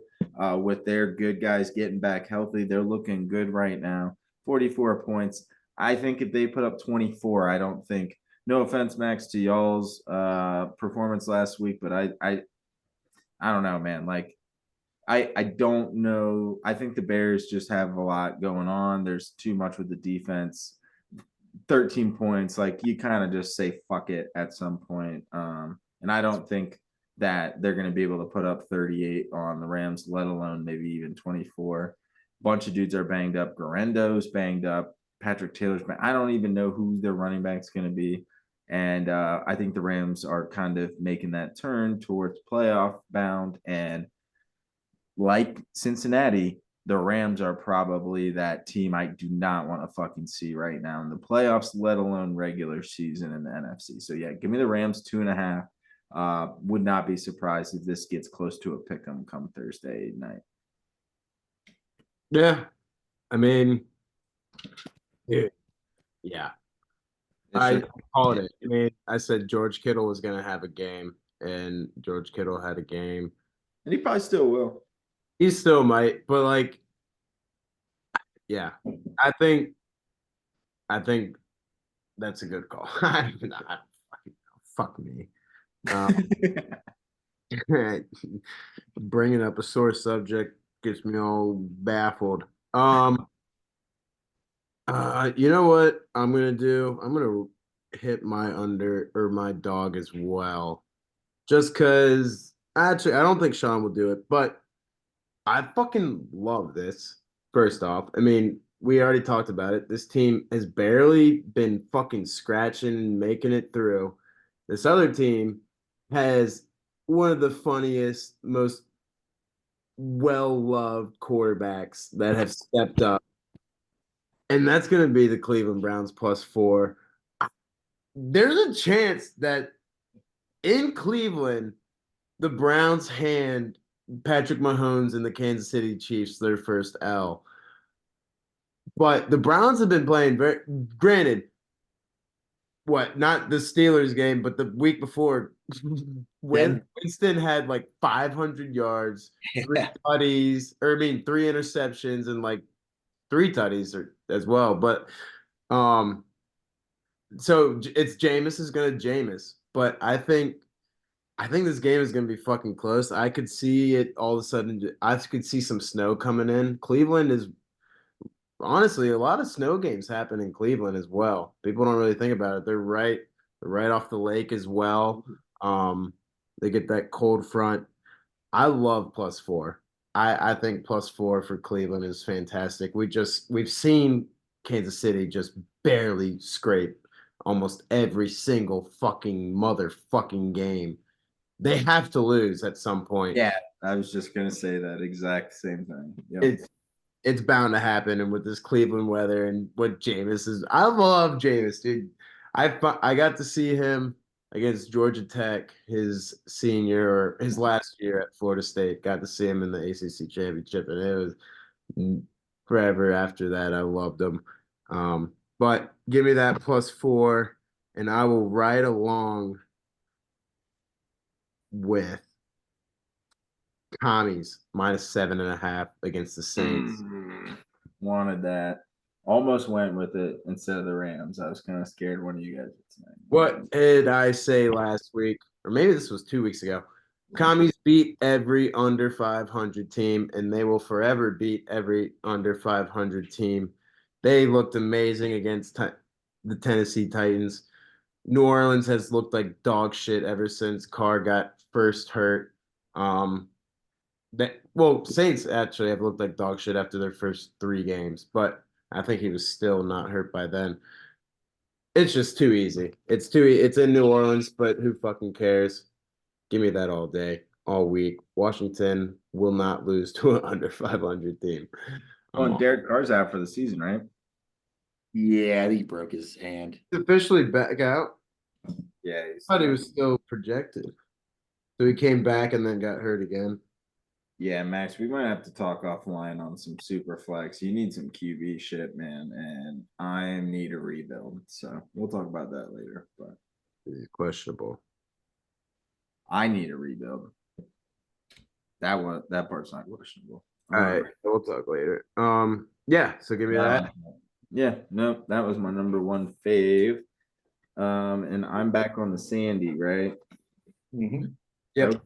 with their good guys getting back healthy. They're looking good right now. 44 points. I think if they put up 24, I don't think, no offense, Max, to y'all's performance last week, but I don't know, man. Like I don't know. I think the Bears just have a lot going on. There's too much with the defense. 13 points, like you kind of just say fuck it at some point. And I don't think that they're going to be able to put up 38 on the Rams, let alone maybe even 24. Bunch of dudes are banged up. Garendo's banged up. Patrick Taylor's banged. I don't even know who their running back's going to be. And I think the Rams are kind of making that turn towards playoff bound. And like Cincinnati, the Rams are probably that team I do not want to fucking see right now in the playoffs, let alone regular season in the NFC. So yeah, give me the Rams 2.5. Would not be surprised if this gets close to a pick 'em come Thursday night. Yeah. I mean, yeah. I called it. I mean, I said George Kittle was going to have a game, and George Kittle had a game. And he probably still will. He still might, but like, yeah, I think that's a good call. Fuck me. Bringing up a sore subject gets me all baffled. You know what I'm gonna do? I'm gonna hit my under or my dog as well, just because. Actually, I don't think Sean will do it, but I fucking love this. First off, I mean, we already talked about it. This team has barely been fucking scratching and making it through. This other team has one of the funniest, most well-loved quarterbacks that have stepped up. And that's going to be the Cleveland Browns +4. There's a chance that in Cleveland, the Browns hand Patrick Mahomes and the Kansas City Chiefs their first L. But the Browns have been playing very, granted, not the Steelers game, but the week before, Winston had like 500 yards, three interceptions, and like 3 tutties as well. But so it's Jameis is going to Jameis, but I think this game is going to be fucking close. I could see it all of a sudden. I could see some snow coming in. Cleveland is honestly a lot of snow games happen in Cleveland as well. People don't really think about it. They're right off the lake as well. They get that cold front. I love +4. I think +4 for Cleveland is fantastic. We've seen Kansas City just barely scrape almost every single fucking motherfucking game. They have to lose at some point. Yeah, I was just gonna say that exact same thing. Yep. It's bound to happen, and with this Cleveland weather and what Jameis is, I love Jameis, dude. I got to see him against Georgia Tech his senior or his last year at Florida State. Got to see him in the ACC championship, and it was forever after that. I loved him. But give me that +4, and I will ride along with Commies -7.5 against the Saints. Wanted that. Almost went with it instead of the Rams. I was kind of scared one of you guys would tonight. What did I say last week? Or maybe this was 2 weeks ago. Commies beat every under 500 team, and they will forever beat every under 500 team. They looked amazing against the Tennessee Titans. New Orleans has looked like dog shit ever since Carr got first hurt. Saints actually have looked like dog shit after their first 3 games, but I think he was still not hurt by then. It's just too easy. It's in New Orleans, but who fucking cares? Give me that all day, all week. Washington will not lose to an under 500 team. And Derek Carr's out for the season, right? Yeah, I think he broke his hand. He's officially back out. Yeah, I thought he was still projected. So he came back and then got hurt again. Yeah, Max, we might have to talk offline on some super flex. You need some QB shit, man, and I need a rebuild. So we'll talk about that later. But He's questionable. I need a rebuild. That part's not questionable. All right, we'll talk later. Yeah, so give me that. Yeah, no, that was my number one fave. And I'm back on the Sandy, right? Mhm. Yep.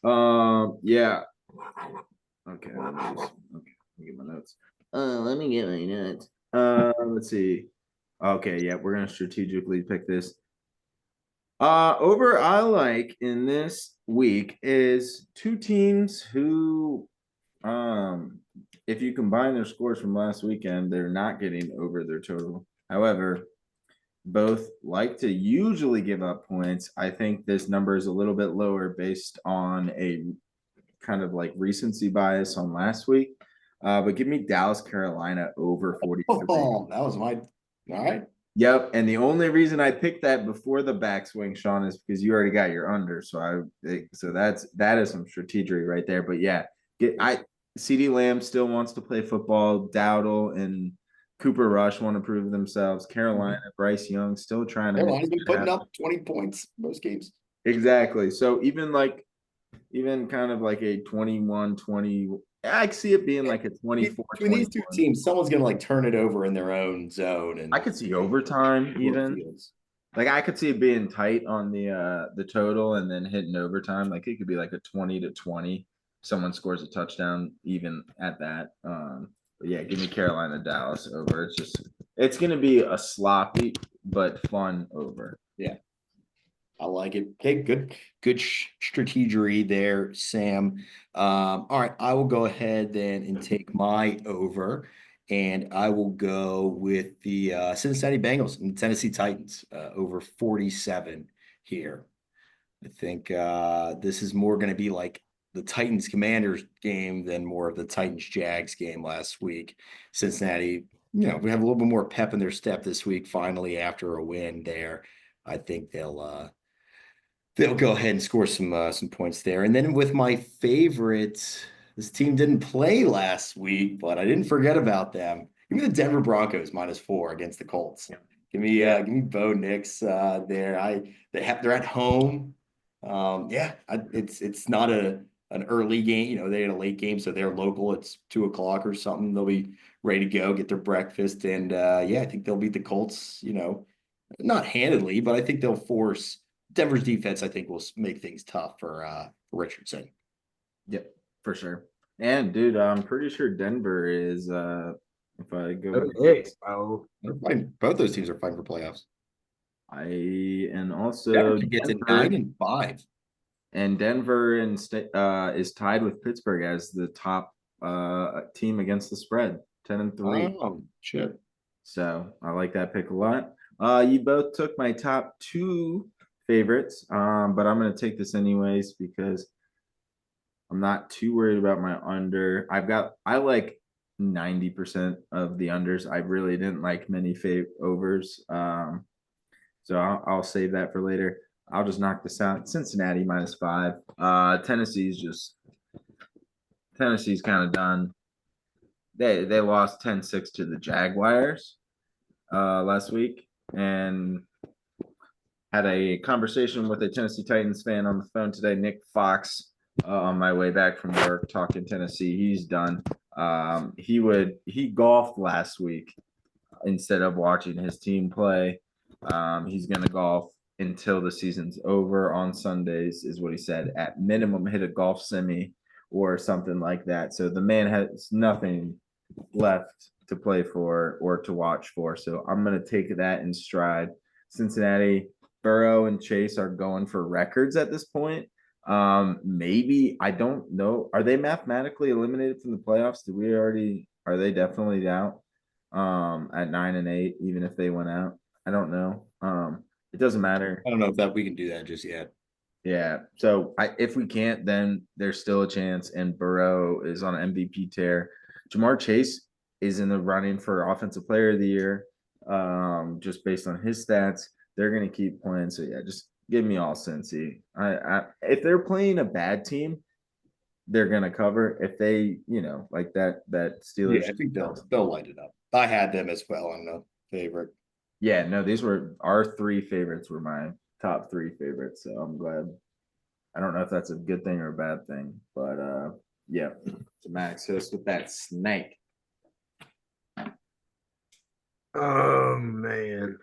Okay. Yeah. Okay, let me get my notes. Let me get my notes. Let's see. Okay, yeah, we're gonna strategically pick this. Over I like in this week is two teams who, if you combine their scores from last weekend, they're not getting over their total. However, both like to usually give up points. I think this number is a little bit lower based on a kind of like recency bias on last week. But give me Dallas, Carolina over 43. Oh, that was my all right. Yep. And the only reason I picked that before the backswing, Sean, is because you already got your under. So that is some strategy right there. But yeah, CD Lamb still wants to play football. Dowdle and Cooper Rush want to prove themselves. Carolina, Bryce Young still trying to make Carolina's been it putting happen. up 20 points most games. Exactly. So even kind of like a 21-20, I could see it being like a 24 Between these two teams, someone's gonna like turn it over in their own zone, and I could see overtime even. fields. Like I could see it being tight on the total and then hitting overtime. Like it could be like a 20-20. Someone scores a touchdown even at that. But yeah, give me Carolina Dallas over. It's gonna be a sloppy but fun over. Yeah. I like it. Okay, good strategery there, Sam. All right, I will go ahead then and take my over, and I will go with the Cincinnati Bengals and the Tennessee Titans over 47 here. I think this is more going to be like the Titans Commanders game than more of the Titans Jags game last week. Cincinnati, we have a little bit more pep in their step this week, finally, after a win there. I think they'll go ahead and score some points there. And then with my favorites, this team didn't play last week, but I didn't forget about them. Give me the Denver Broncos -4 against the Colts. Give me Bo Nix there. They're at home. It's not an early game. They had a late game, so they're local. It's 2 o'clock or something. They'll be ready to go, get their breakfast, and I think they'll beat the Colts. Not handedly, but I think they'll force Denver's defense. I think will make things tough for Richardson. Yep, for sure. And dude, I'm pretty sure Denver is if I go Both those teams are fighting for playoffs. and also Denver could get to 9-5. And Denver is tied with Pittsburgh as the top team against the spread, 10-3. Oh shit! So I like that pick a lot. You both took my top two favorites, but I'm gonna take this anyways because I'm not too worried about my under. I like 90% of the unders. I really didn't like many overs. So I'll save that for later. I'll just knock this out. Cincinnati -5. Tennessee's kind of done. They lost 10-6 to the Jaguars last week and had a conversation with a Tennessee Titans fan on the phone today, Nick Fox, on my way back from work talking Tennessee. He's done. He golfed last week instead of watching his team play. He's going to golf until the season's over on Sundays, is what he said. At minimum, hit a golf semi or something like that. So the man has nothing left to play for or to watch for. So I'm going to take that in stride. Cincinnati, Burrow, and Chase are going for records at this point. Maybe, I don't know. Are they mathematically eliminated from the playoffs? Are they definitely out at 9-8, even if they went out? I don't know. It doesn't matter. I don't know if we can do that just yet. Yeah. So if we can't, then there's still a chance. And Burrow is on an MVP tear. Jamar Chase is in the running for Offensive Player of the Year. Just based on his stats, they're gonna keep playing. So yeah, just give me all Cincy. If they're playing a bad team, they're gonna cover. If they, like that Yeah, Steelers. I think they'll light it up. I had them as well on the favorite. Yeah, no, these were our three favorites were my top three favorites. So I'm glad. I don't know if that's a good thing or a bad thing, but yeah. So Max, hit us with that snake. Oh man.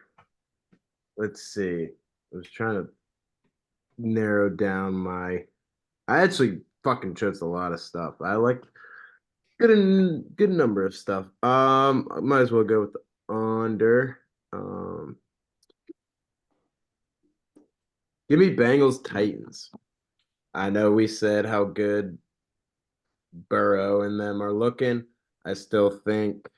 Let's see. I was trying to narrow down my. I actually fucking chose a lot of stuff. I like good number of stuff. I might as well go with the under. Um, Give me Bengals Titans. I know we said how good Burrow and them are looking. I still think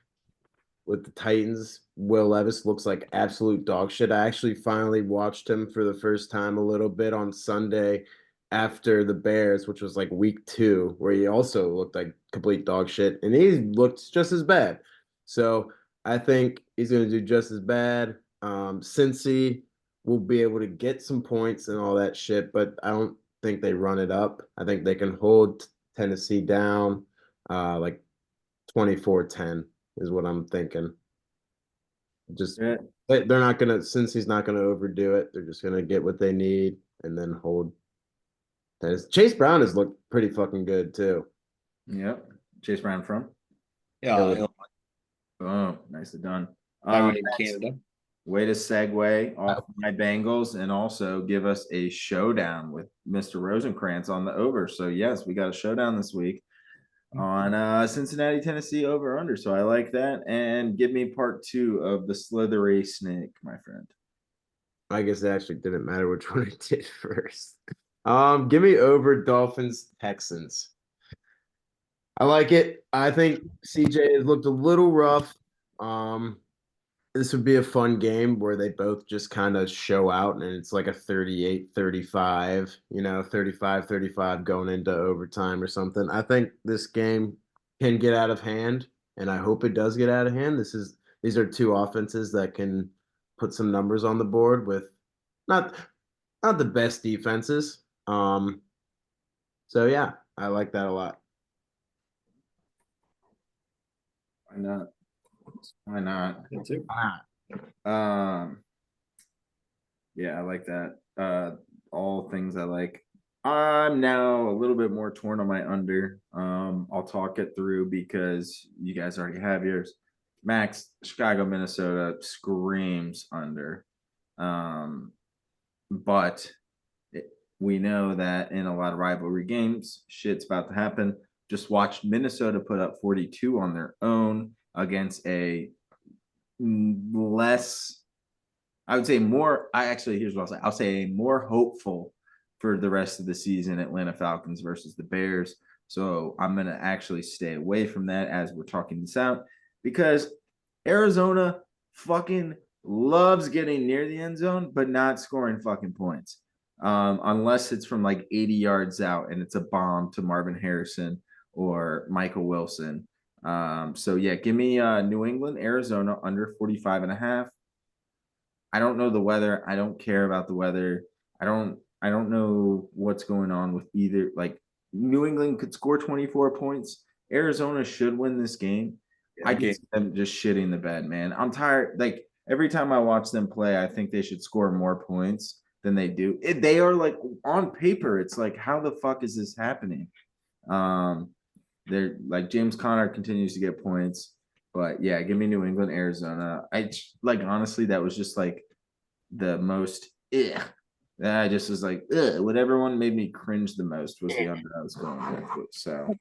with the Titans, Will Levis looks like absolute dog shit. I actually finally watched him for the first time a little bit on Sunday after the Bears, which was like week 2, where he also looked like complete dog shit, and he looked just as bad. So I think he's going to do just as bad. Cincy will be able to get some points and all that shit, but I don't think they run it up. I think they can hold Tennessee down like 24-10 is what I'm thinking. Just Yeah, they're not gonna, since he's not gonna overdo it, they're just gonna get what they need and then hold. Chase Brown has looked pretty fucking good too. yep. Chase Brown from. Yeah, Oh, nicely done. I went in Max, Canada. way to segue off my Bengals and also give us a showdown with Mr. Rosenkrantz on the over. So yes, we got a showdown this week on Cincinnati, Tennessee over under. So I like that. And give me part 2 of the slithery snake, my friend. I guess it actually didn't matter which one I did first. Give me over Dolphins Texans. I like it. I think CJ has looked a little rough. Um, this would be a fun game where they both just kind of show out and it's like a 38-35, 35-35 going into overtime or something. I think this game can get out of hand, and I hope it does get out of hand. These are two offenses that can put some numbers on the board with not not the best defenses. So yeah, I like that a lot. Why not? Why not? Me too. Um, yeah, I like that. All things I like. I'm now a little bit more torn on my under. I'll talk it through because you guys already have yours. Max, Chicago, Minnesota screams under. But we know that in a lot of rivalry games, shit's about to happen. Just watched Minnesota put up 42 on their own against a less, I would say more. Here's what I'll say a more hopeful for the rest of the season Atlanta Falcons versus the Bears. So I'm going to actually stay away from that as we're talking this out because Arizona fucking loves getting near the end zone, but not scoring fucking points. Unless it's from like 80 yards out and it's a bomb to Marvin Harrison or Michael Wilson. So yeah, give me New England, Arizona under 45.5. I don't know the weather. I don't care about the weather. I don't know what's going on with either. Like New England could score 24 points. Arizona should win this game. Yeah, I get them just shitting the bed, man. I'm tired. Like every time I watch them play, I think they should score more points than they do. They are like on paper, it's like how the fuck is this happening? Um, they're like James Conner continues to get points, but yeah, give me New England, Arizona. I like honestly, that was just like the most. I just was like, whatever one made me cringe the most was the under I was going with. So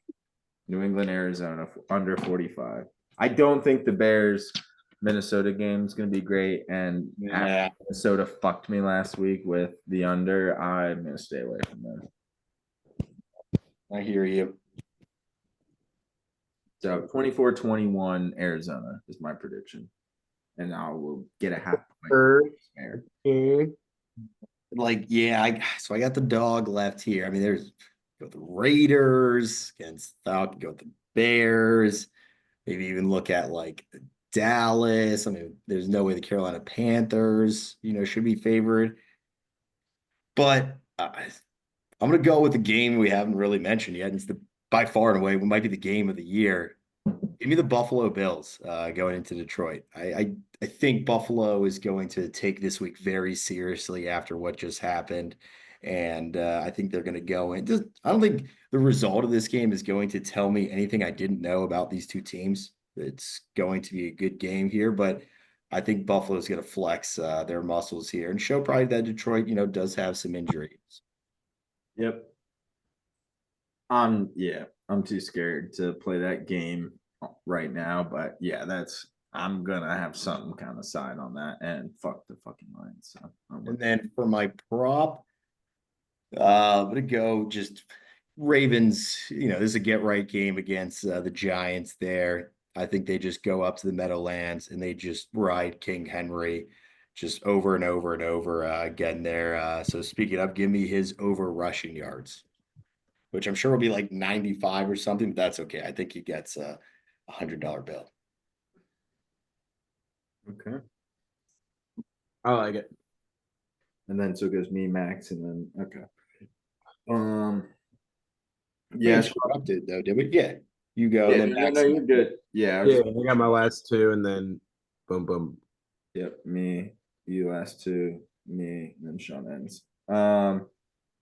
New England, Arizona under 45. I don't think the Bears Minnesota game is going to be great. And Yeah. Minnesota fucked me last week with the under. I'm going to stay away from them. I hear you. So 24-21 Arizona is my prediction. And I will get a half point there. Like, yeah, so I got the dog left here. I mean, there's go with the Raiders against Falcon, go with the Bears, maybe even look at like Dallas. I mean, there's no way the Carolina Panthers, should be favored. But I'm gonna go with the game we haven't really mentioned yet. It's the by far and away, what might be the game of the year. Give me the Buffalo Bills going into Detroit. I think Buffalo is going to take this week very seriously after what just happened. And I think they're going to go in. I don't think the result of this game is going to tell me anything I didn't know about these two teams. It's going to be a good game here, but I think Buffalo is going to flex their muscles here and show probably that Detroit, does have some injuries. Yep. Yeah, I'm too scared to play that game right now, but yeah, I'm gonna have some kind of side on that and fuck the fucking Lions. So And then for my prop, I'm gonna go just Ravens. This is a get right game against the Giants there. I think they just go up to the Meadowlands and they just ride King Henry just over and over and over again there. So speaking of, give me his over rushing yards, which I'm sure will be like 95 or something, but that's okay. I think he gets a $100 bill. okay. I like it. And then so it goes me, Max, and then okay. Yeah, Yeah, sure up did though, did we? Yeah, you go. yeah, And then Max. no, you're good. Yeah, Yeah, I got my last two, and then boom, boom. yep, me, you last two, me, and then Sean ends.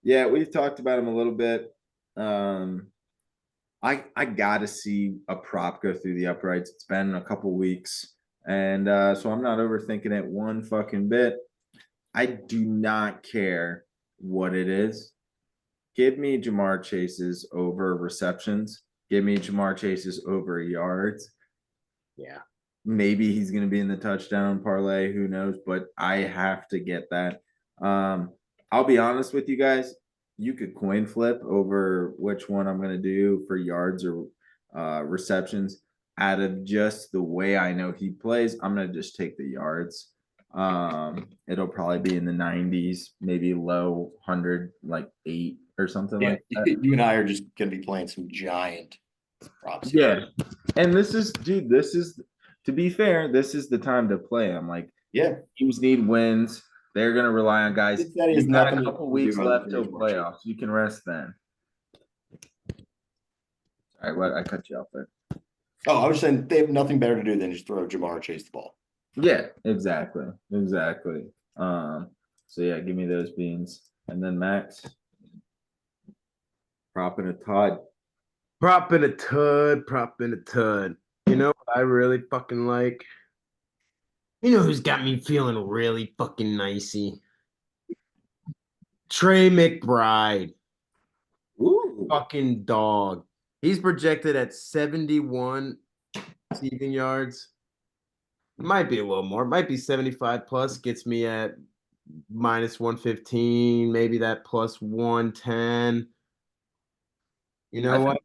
Yeah, we've talked about him a little bit. I gotta see a prop go through the uprights. It's been a couple weeks, and so I'm not overthinking it one fucking bit. I do not care what it is. Give me Jamar Chase's over receptions. Give me Jamar Chase's over yards. Yeah. Maybe he's going to be in the touchdown parlay. Who knows? But I have to get that. I'll be honest with you guys. You could coin flip over which one I'm going to do for yards or receptions. Out of just the way I know he plays, I'm going to just take the yards. It'll probably be in the 90s, maybe low 100, like 8 or something like that. You and I are just gonna be playing some giant props. Yeah. And this is, dude, to be fair, this is the time to play. I'm like, Yeah. teams need wins. They're going to rely on guys. That is You've got a nothing couple to weeks do left with till Jamar Chase. playoffs. You can rest then. All right, what I cut you off there. Oh, I was saying they have nothing better to do than just throw Jamar Chase the ball. Yeah, exactly. So yeah, give me those beans. And then Max. Prop in a Todd. Prop in a tud. You know what I really fucking like? You know who's got me feeling really fucking nicey? Trey McBride. Ooh. Fucking dog. He's projected at 71 receiving yards. Might be a little more. Might be 75 plus. Gets me at minus 115. Maybe that plus 110. You know what?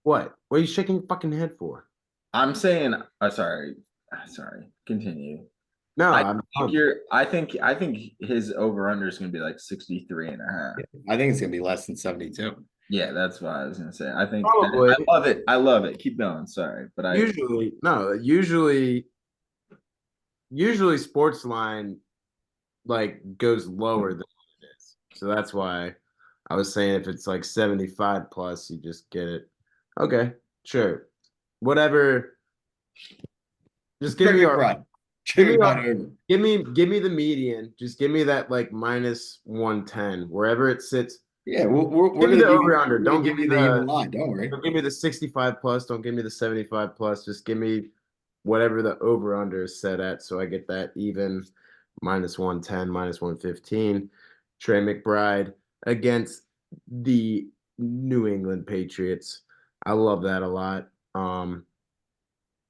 What? What are you shaking your fucking head for? I'm saying, sorry. Continue. No, I think his over under is going to be like 63 and a half. I think it's gonna be less than 72. Yeah, that's what I was going to say. I think Probably. I love it. Keep going. Sorry, but usually sports line like goes lower than it is. So that's why I was saying if it's like 75 plus, you just get it. Okay, sure. Whatever. Just give me our give me the median. Just give me that like minus 110 wherever it sits. Yeah, we're Give me gonna the over under. Don't Don't give me the the even line. Don't worry. Don't give me the 65 plus. Don't give me the 75 plus. Just give me whatever the over under is set at. So I get that even minus 110, minus 115. Trey McBride against the New England Patriots. I love that a lot.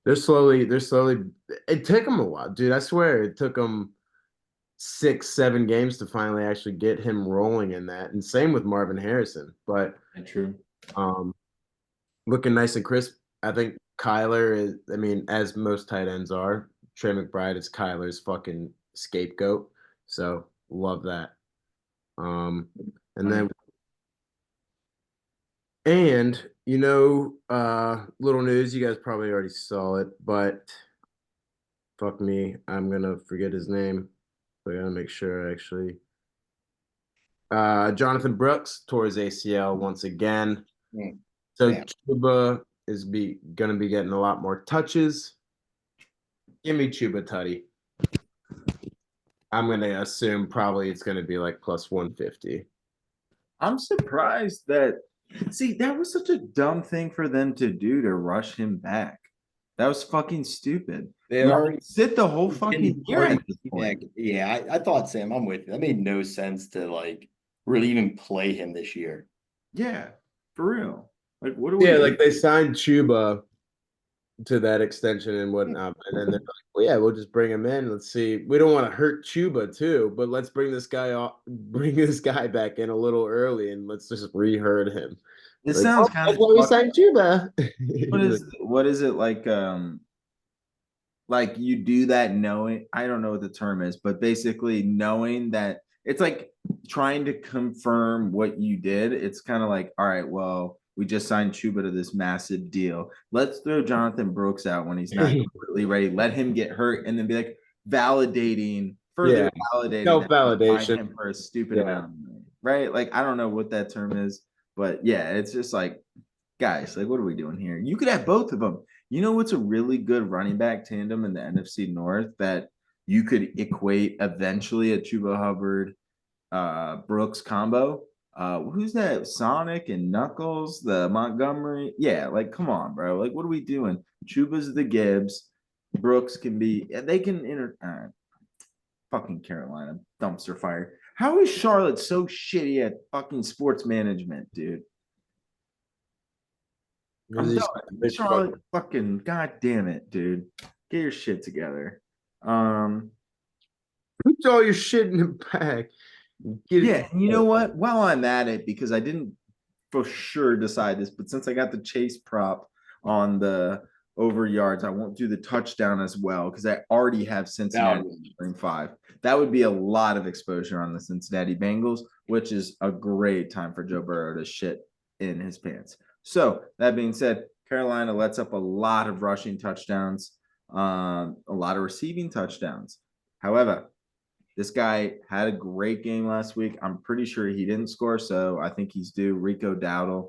They're slowly, it took them a while, dude. I swear it took them 6, 7 games to finally actually get him rolling in that. And same with Marvin Harrison. But true. Looking nice and crisp. I think Kyler is, I mean, as most tight ends are, Trey McBride is Kyler's fucking scapegoat. So love that. Little news, you guys probably already saw it, but fuck me, I'm gonna forget his name. So I gotta make sure actually. Jonathan Brooks tore his ACL once again. So Damn. Chuba is gonna be getting a lot more touches. Give me Chuba Tutty. I'm gonna assume probably it's gonna be like plus 150. I'm surprised that that was such a dumb thing for them to do to rush him back. That was fucking stupid. They Let him already sit the whole didn't fucking year already at this point. yeah, I thought Sam, I'm with you. That made no sense to like really even play him this year. Yeah, for real. Like, what are we Yeah, doing? like they signed Chuba to that extension and whatnot, and then they're like, "Well, yeah, we'll just bring him in. Let's see. We don't want to hurt Chuba too, but let's bring this guy back in a little early, and let's just re-herd him." It Like, sounds oh, kind that's of why we signed Chuba. what is it like you do that knowing, I don't know what the term is, but basically knowing that it's like trying to confirm what you did. It's kind of like, all right, well, we just signed Chuba to this massive deal. Let's throw Jonathan Brooks out when he's not completely ready. Let him get hurt and then be like further Yeah, validating that we signed self-validation. him for a stupid Yeah. amount of money. Right? Like, I don't know what that term is, but yeah, it's just like, guys, like, what are we doing here? You could have both of them. You know what's a really good running back tandem in the NFC North that you could equate eventually a Chuba Hubbard Brooks combo? Who's that? Sonic and Knuckles, the Montgomery. Yeah, like, come on, bro. Like, what are we doing? Chuba's the Gibbs. Brooks can be, they can fucking Carolina dumpster fire. How is Charlotte so shitty at fucking sports management, dude? I'm done. Charlotte, fucking god damn it, dude. Get your shit together. Put all your shit in the bag. Get it Yeah, and you know what? While I'm at it, because I didn't for sure decide this, but since I got the chase prop on the over yards, I won't do the touchdown as well because I already have Cincinnati in 5. That would be a lot of exposure on the Cincinnati Bengals, which is a great time for Joe Burrow to shit in his pants. So that being said, Carolina lets up a lot of rushing touchdowns, a lot of receiving touchdowns. However, this guy had a great game last week. I'm pretty sure he didn't score, so I think he's due. Rico Dowdle.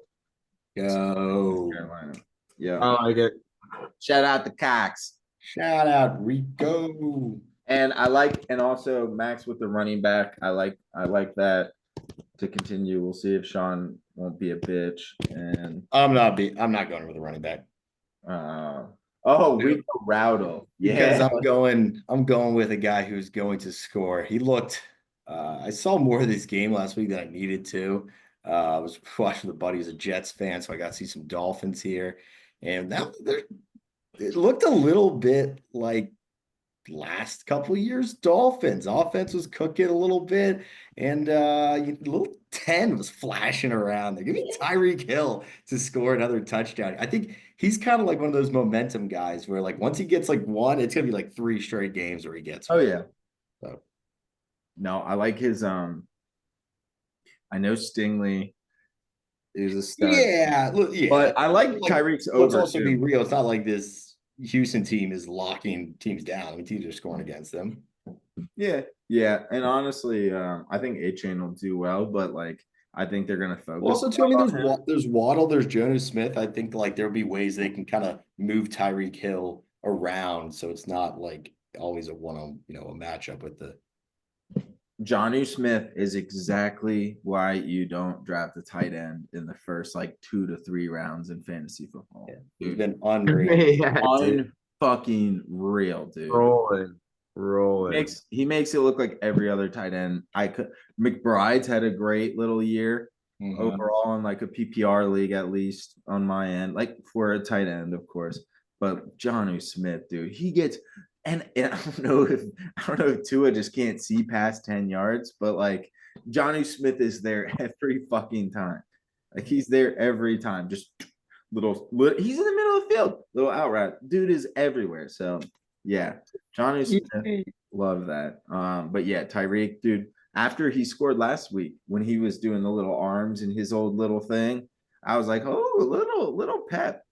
Yo. Carolina. Yeah. I like it. Shout out to Cox. Shout out Rico. And also Max with the running back. I like that to continue. We'll see if Sean won't be a bitch. And I'm not going with the running back. Rico Rowdle. Because Yeah. I'm going with a guy who's going to score. He looked I saw more of this game last week than I needed to. I was watching the buddies a Jets fan, so I got to see some Dolphins here. And it looked a little bit like last couple of years Dolphins. Offense was cooking a little bit, and little 10 was flashing around there. Give me Tyreek Hill to score another touchdown. I think he's kind of like one of those momentum guys where like once he gets like one, it's gonna be like 3 straight games where he gets Oh one. yeah. So No, I like his I know Stingley is a stud. yeah, look, yeah. But I like Tyreek's over. Let's also be too. real. It's not like this Houston team is locking teams down. I mean, teams are scoring against them. Yeah. And honestly, I think A-Chain will do well, but like I think they're gonna focus. Also, too, I mean, there's Waddle, there's Jonas Smith. I think like there'll be ways they can kind of move Tyreek Hill around, so it's not like always a a matchup with the. Jonnu Smith is exactly why you don't draft a tight end in the first like 2 to 3 rounds in fantasy football. Yeah, Dude. he's been unreal. Fucking real, dude. Rolling. He makes it look like every other tight end. McBride's had a great little year overall in like a PPR league, at least on my end, like for a tight end, of course. But Jonnu Smith, dude, he gets and I don't know if Tua just can't see past 10 yards, but like Jonnu Smith is there every fucking time. Like he's there every time. Just little he's in the middle of the field, little out route. Dude is everywhere. So yeah, Jonnu Smith, love that. But yeah, Tyreek, dude, after he scored last week when he was doing the little arms and his old little thing, I was like, oh, little pep.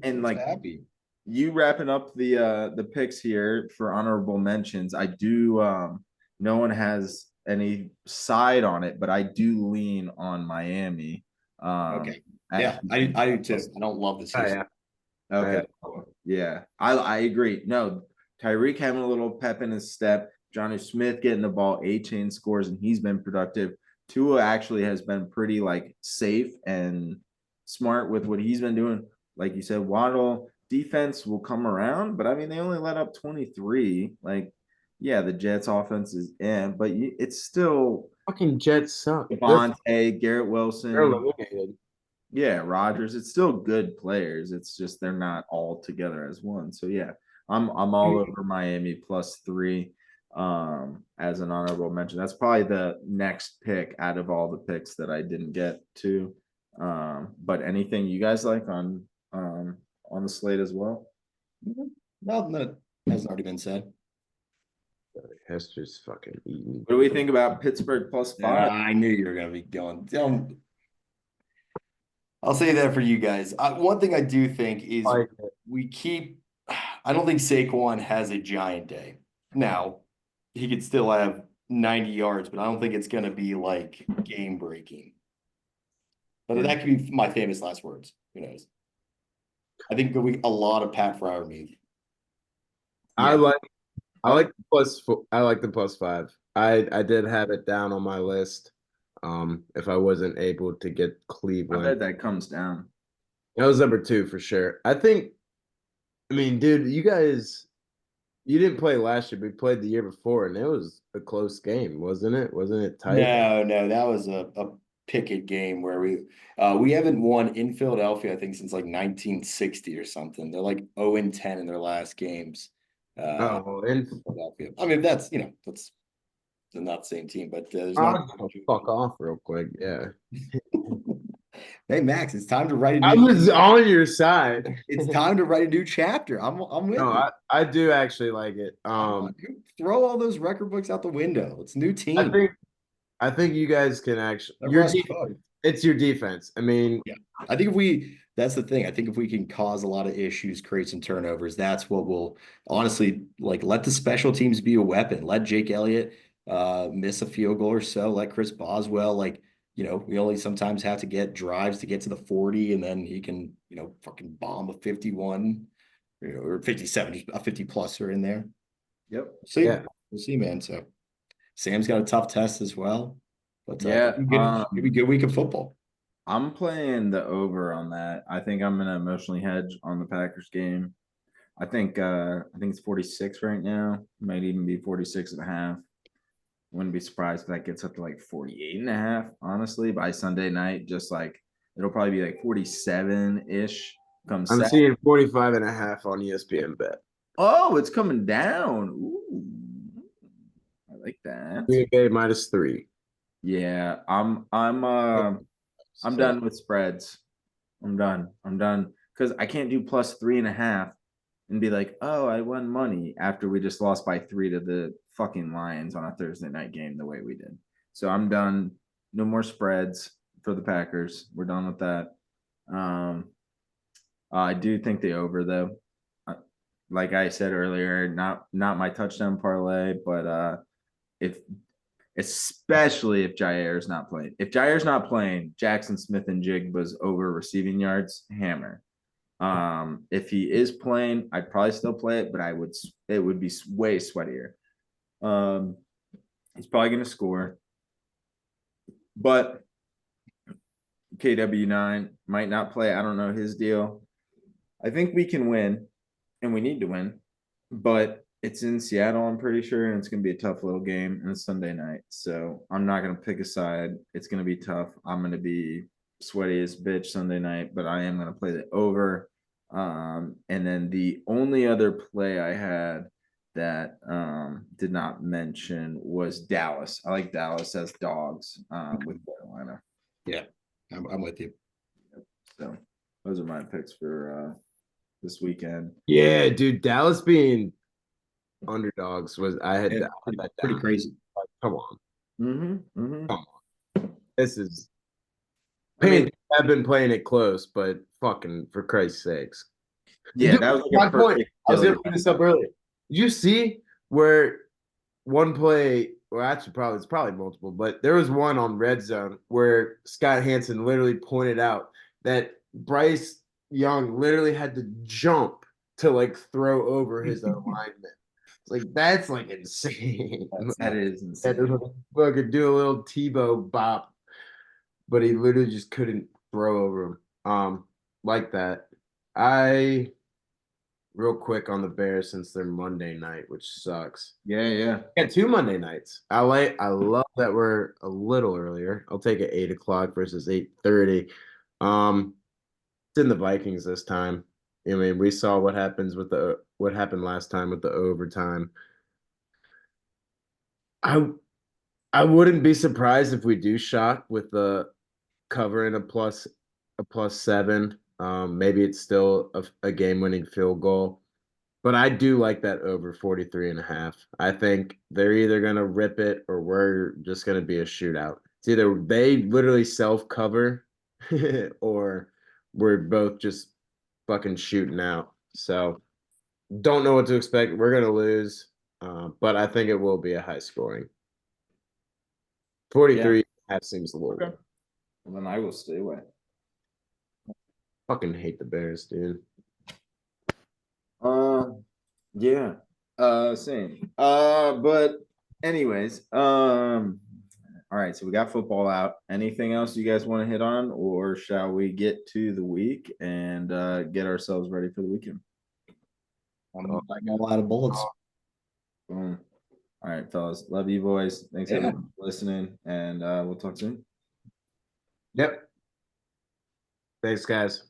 And like happy. You wrapping up the picks here for honorable mentions. I do no one has any side on it, but I do lean on Miami. Okay. Yeah, I do too. I don't love this. Oh, yeah. Okay. Yeah. I agree. No, Tyreek having a little pep in his step. Johnny Smith getting the ball, A-chain scores, and he's been productive. Tua actually has been pretty like safe and smart with what he's been doing. Like you said, Waddle defense will come around, but I mean they only let up 23. Like, yeah, the Jets offense is in, but it's still Fucking Jets suck. Devontae, Garrett They're Wilson. eliminated. Yeah, Rodgers. It's still good players. It's just they're not all together as one. So yeah, I'm all over Miami +3 as an honorable mention. That's probably the next pick out of all the picks that I didn't get to. But anything you guys like on the slate as well? Nothing that hasn't already been said. Hester's fucking eating. What do we think about Pittsburgh +5? I knew you were going to be going. I'll say that for you guys. One thing I do think is we keep. I don't think Saquon has a giant day. Now, he could still have 90 yards, but I don't think it's going to be like game breaking. But that could be my famous last words. Who knows? I think a lot of Pat Freiermuth. I like the +5. I did have it down on my list. If I wasn't able to get I Cleveland, bet that comes down. that was number 2 for sure. I mean, dude, you didn't play last year, but you played the year before, and it was a close game, wasn't it? Wasn't it tight? No, that was a Pickett game where we haven't won in Philadelphia, I think, since like 1960 or something. They're like 0-10 in their last games. In Philadelphia. I mean, that's they're not the same team, but there's not. Fuck off real quick. Yeah. Hey Max, it's time to write. I was on your side. It's time to write a new chapter. I'm with you. I do actually like it. Throw all those record books out the window. It's a new team. I think you guys can actually. It's your defense. I mean, yeah. I think that's the thing. I think if we can cause a lot of issues, create some turnovers, that's what will honestly let the special teams be a weapon. Let Jake Elliott miss a field goal or so. Let Chris Boswell, we only sometimes have to get drives to get to the 40, and then he can, fucking bomb a 51, or 57, a 50-pluser in there. Yep. We'll see, man. So Sam's got a tough test as well. But yeah, it'll be a good week of football. I'm playing the over on that. I think I'm gonna emotionally hedge on the Packers game. I think it's 46 right now. Might even be 46.5. Wouldn't be surprised if that gets up to like 48.5, honestly, by Sunday night. Just like it'll probably be like 47-ish. I'm seeing 45.5 on ESPN bet. Oh, it's coming down. Ooh, I like that. Green Bay -3. Yeah, I'm done with spreads. I'm done because I can't do +3.5 and be like, oh, I won money after we just lost by 3 to the fucking Lions on a Thursday night game the way we did. So I'm done. No more spreads for the Packers. We're done with that. I do think the over though. Like I said earlier, not my touchdown parlay, but especially if Jair's not playing. If Jair's not playing, Jackson Smith and Jigba's over receiving yards, hammer. If he is playing, I'd probably still play it, but it would be way sweatier. He's probably going to score, but KW9 might not play. I don't know his deal. I think we can win, and we need to win, but it's in Seattle, I'm pretty sure, and it's going to be a tough little game, and it's Sunday night, so I'm not going to pick a side. It's going to be tough. I'm going to be sweaty as bitch Sunday night, but I am going to play the over. And then the only other play I had that did not mention was Dallas. I like Dallas as dogs with Carolina. Yeah, I'm with you. So those are my picks for this weekend. Yeah, dude, Dallas being underdogs was pretty crazy. Like, come on. Mm-hmm. Come on. This is I've been playing it close, but fucking for Christ's sakes. Yeah, dude, that was my point. I was gonna bring this up earlier. Did you see where one play, well, actually it's probably multiple, but there was one on Red Zone where Scott Hansen literally pointed out that Bryce Young literally had to jump to like throw over his alignment. It's like that's like insane. That is Had to insane. fucking do a little Tebow bop, but he literally just couldn't throw over him. Like that. I real quick on the Bears since they're Monday night, which sucks. Yeah. Yeah, 2 Monday nights. I love that we're a little earlier. I'll take it 8 o'clock versus 8:30. It's in the Vikings this time. I mean, we saw what happened last time with the overtime. I wouldn't be surprised if we do shock with the covering a plus 7. Maybe it's still a game-winning field goal. But I do like that over 43.5. I think they're either going to rip it or we're just going to be a shootout. It's either they literally self-cover or we're both just fucking shooting out. So don't know what to expect. We're going to lose, but I think it will be a high scoring. 43 that seems a little Okay. Well, then I will stay away. Fucking hate the Bears, dude. Yeah. Same. But anyways, all right, so we got football out. Anything else you guys want to hit on, or shall we get to the week and get ourselves ready for the weekend? I'm all out of bullets. Boom. All right, fellas. Love you boys. Thanks everyone for listening, and we'll talk soon. Yep. Thanks, guys.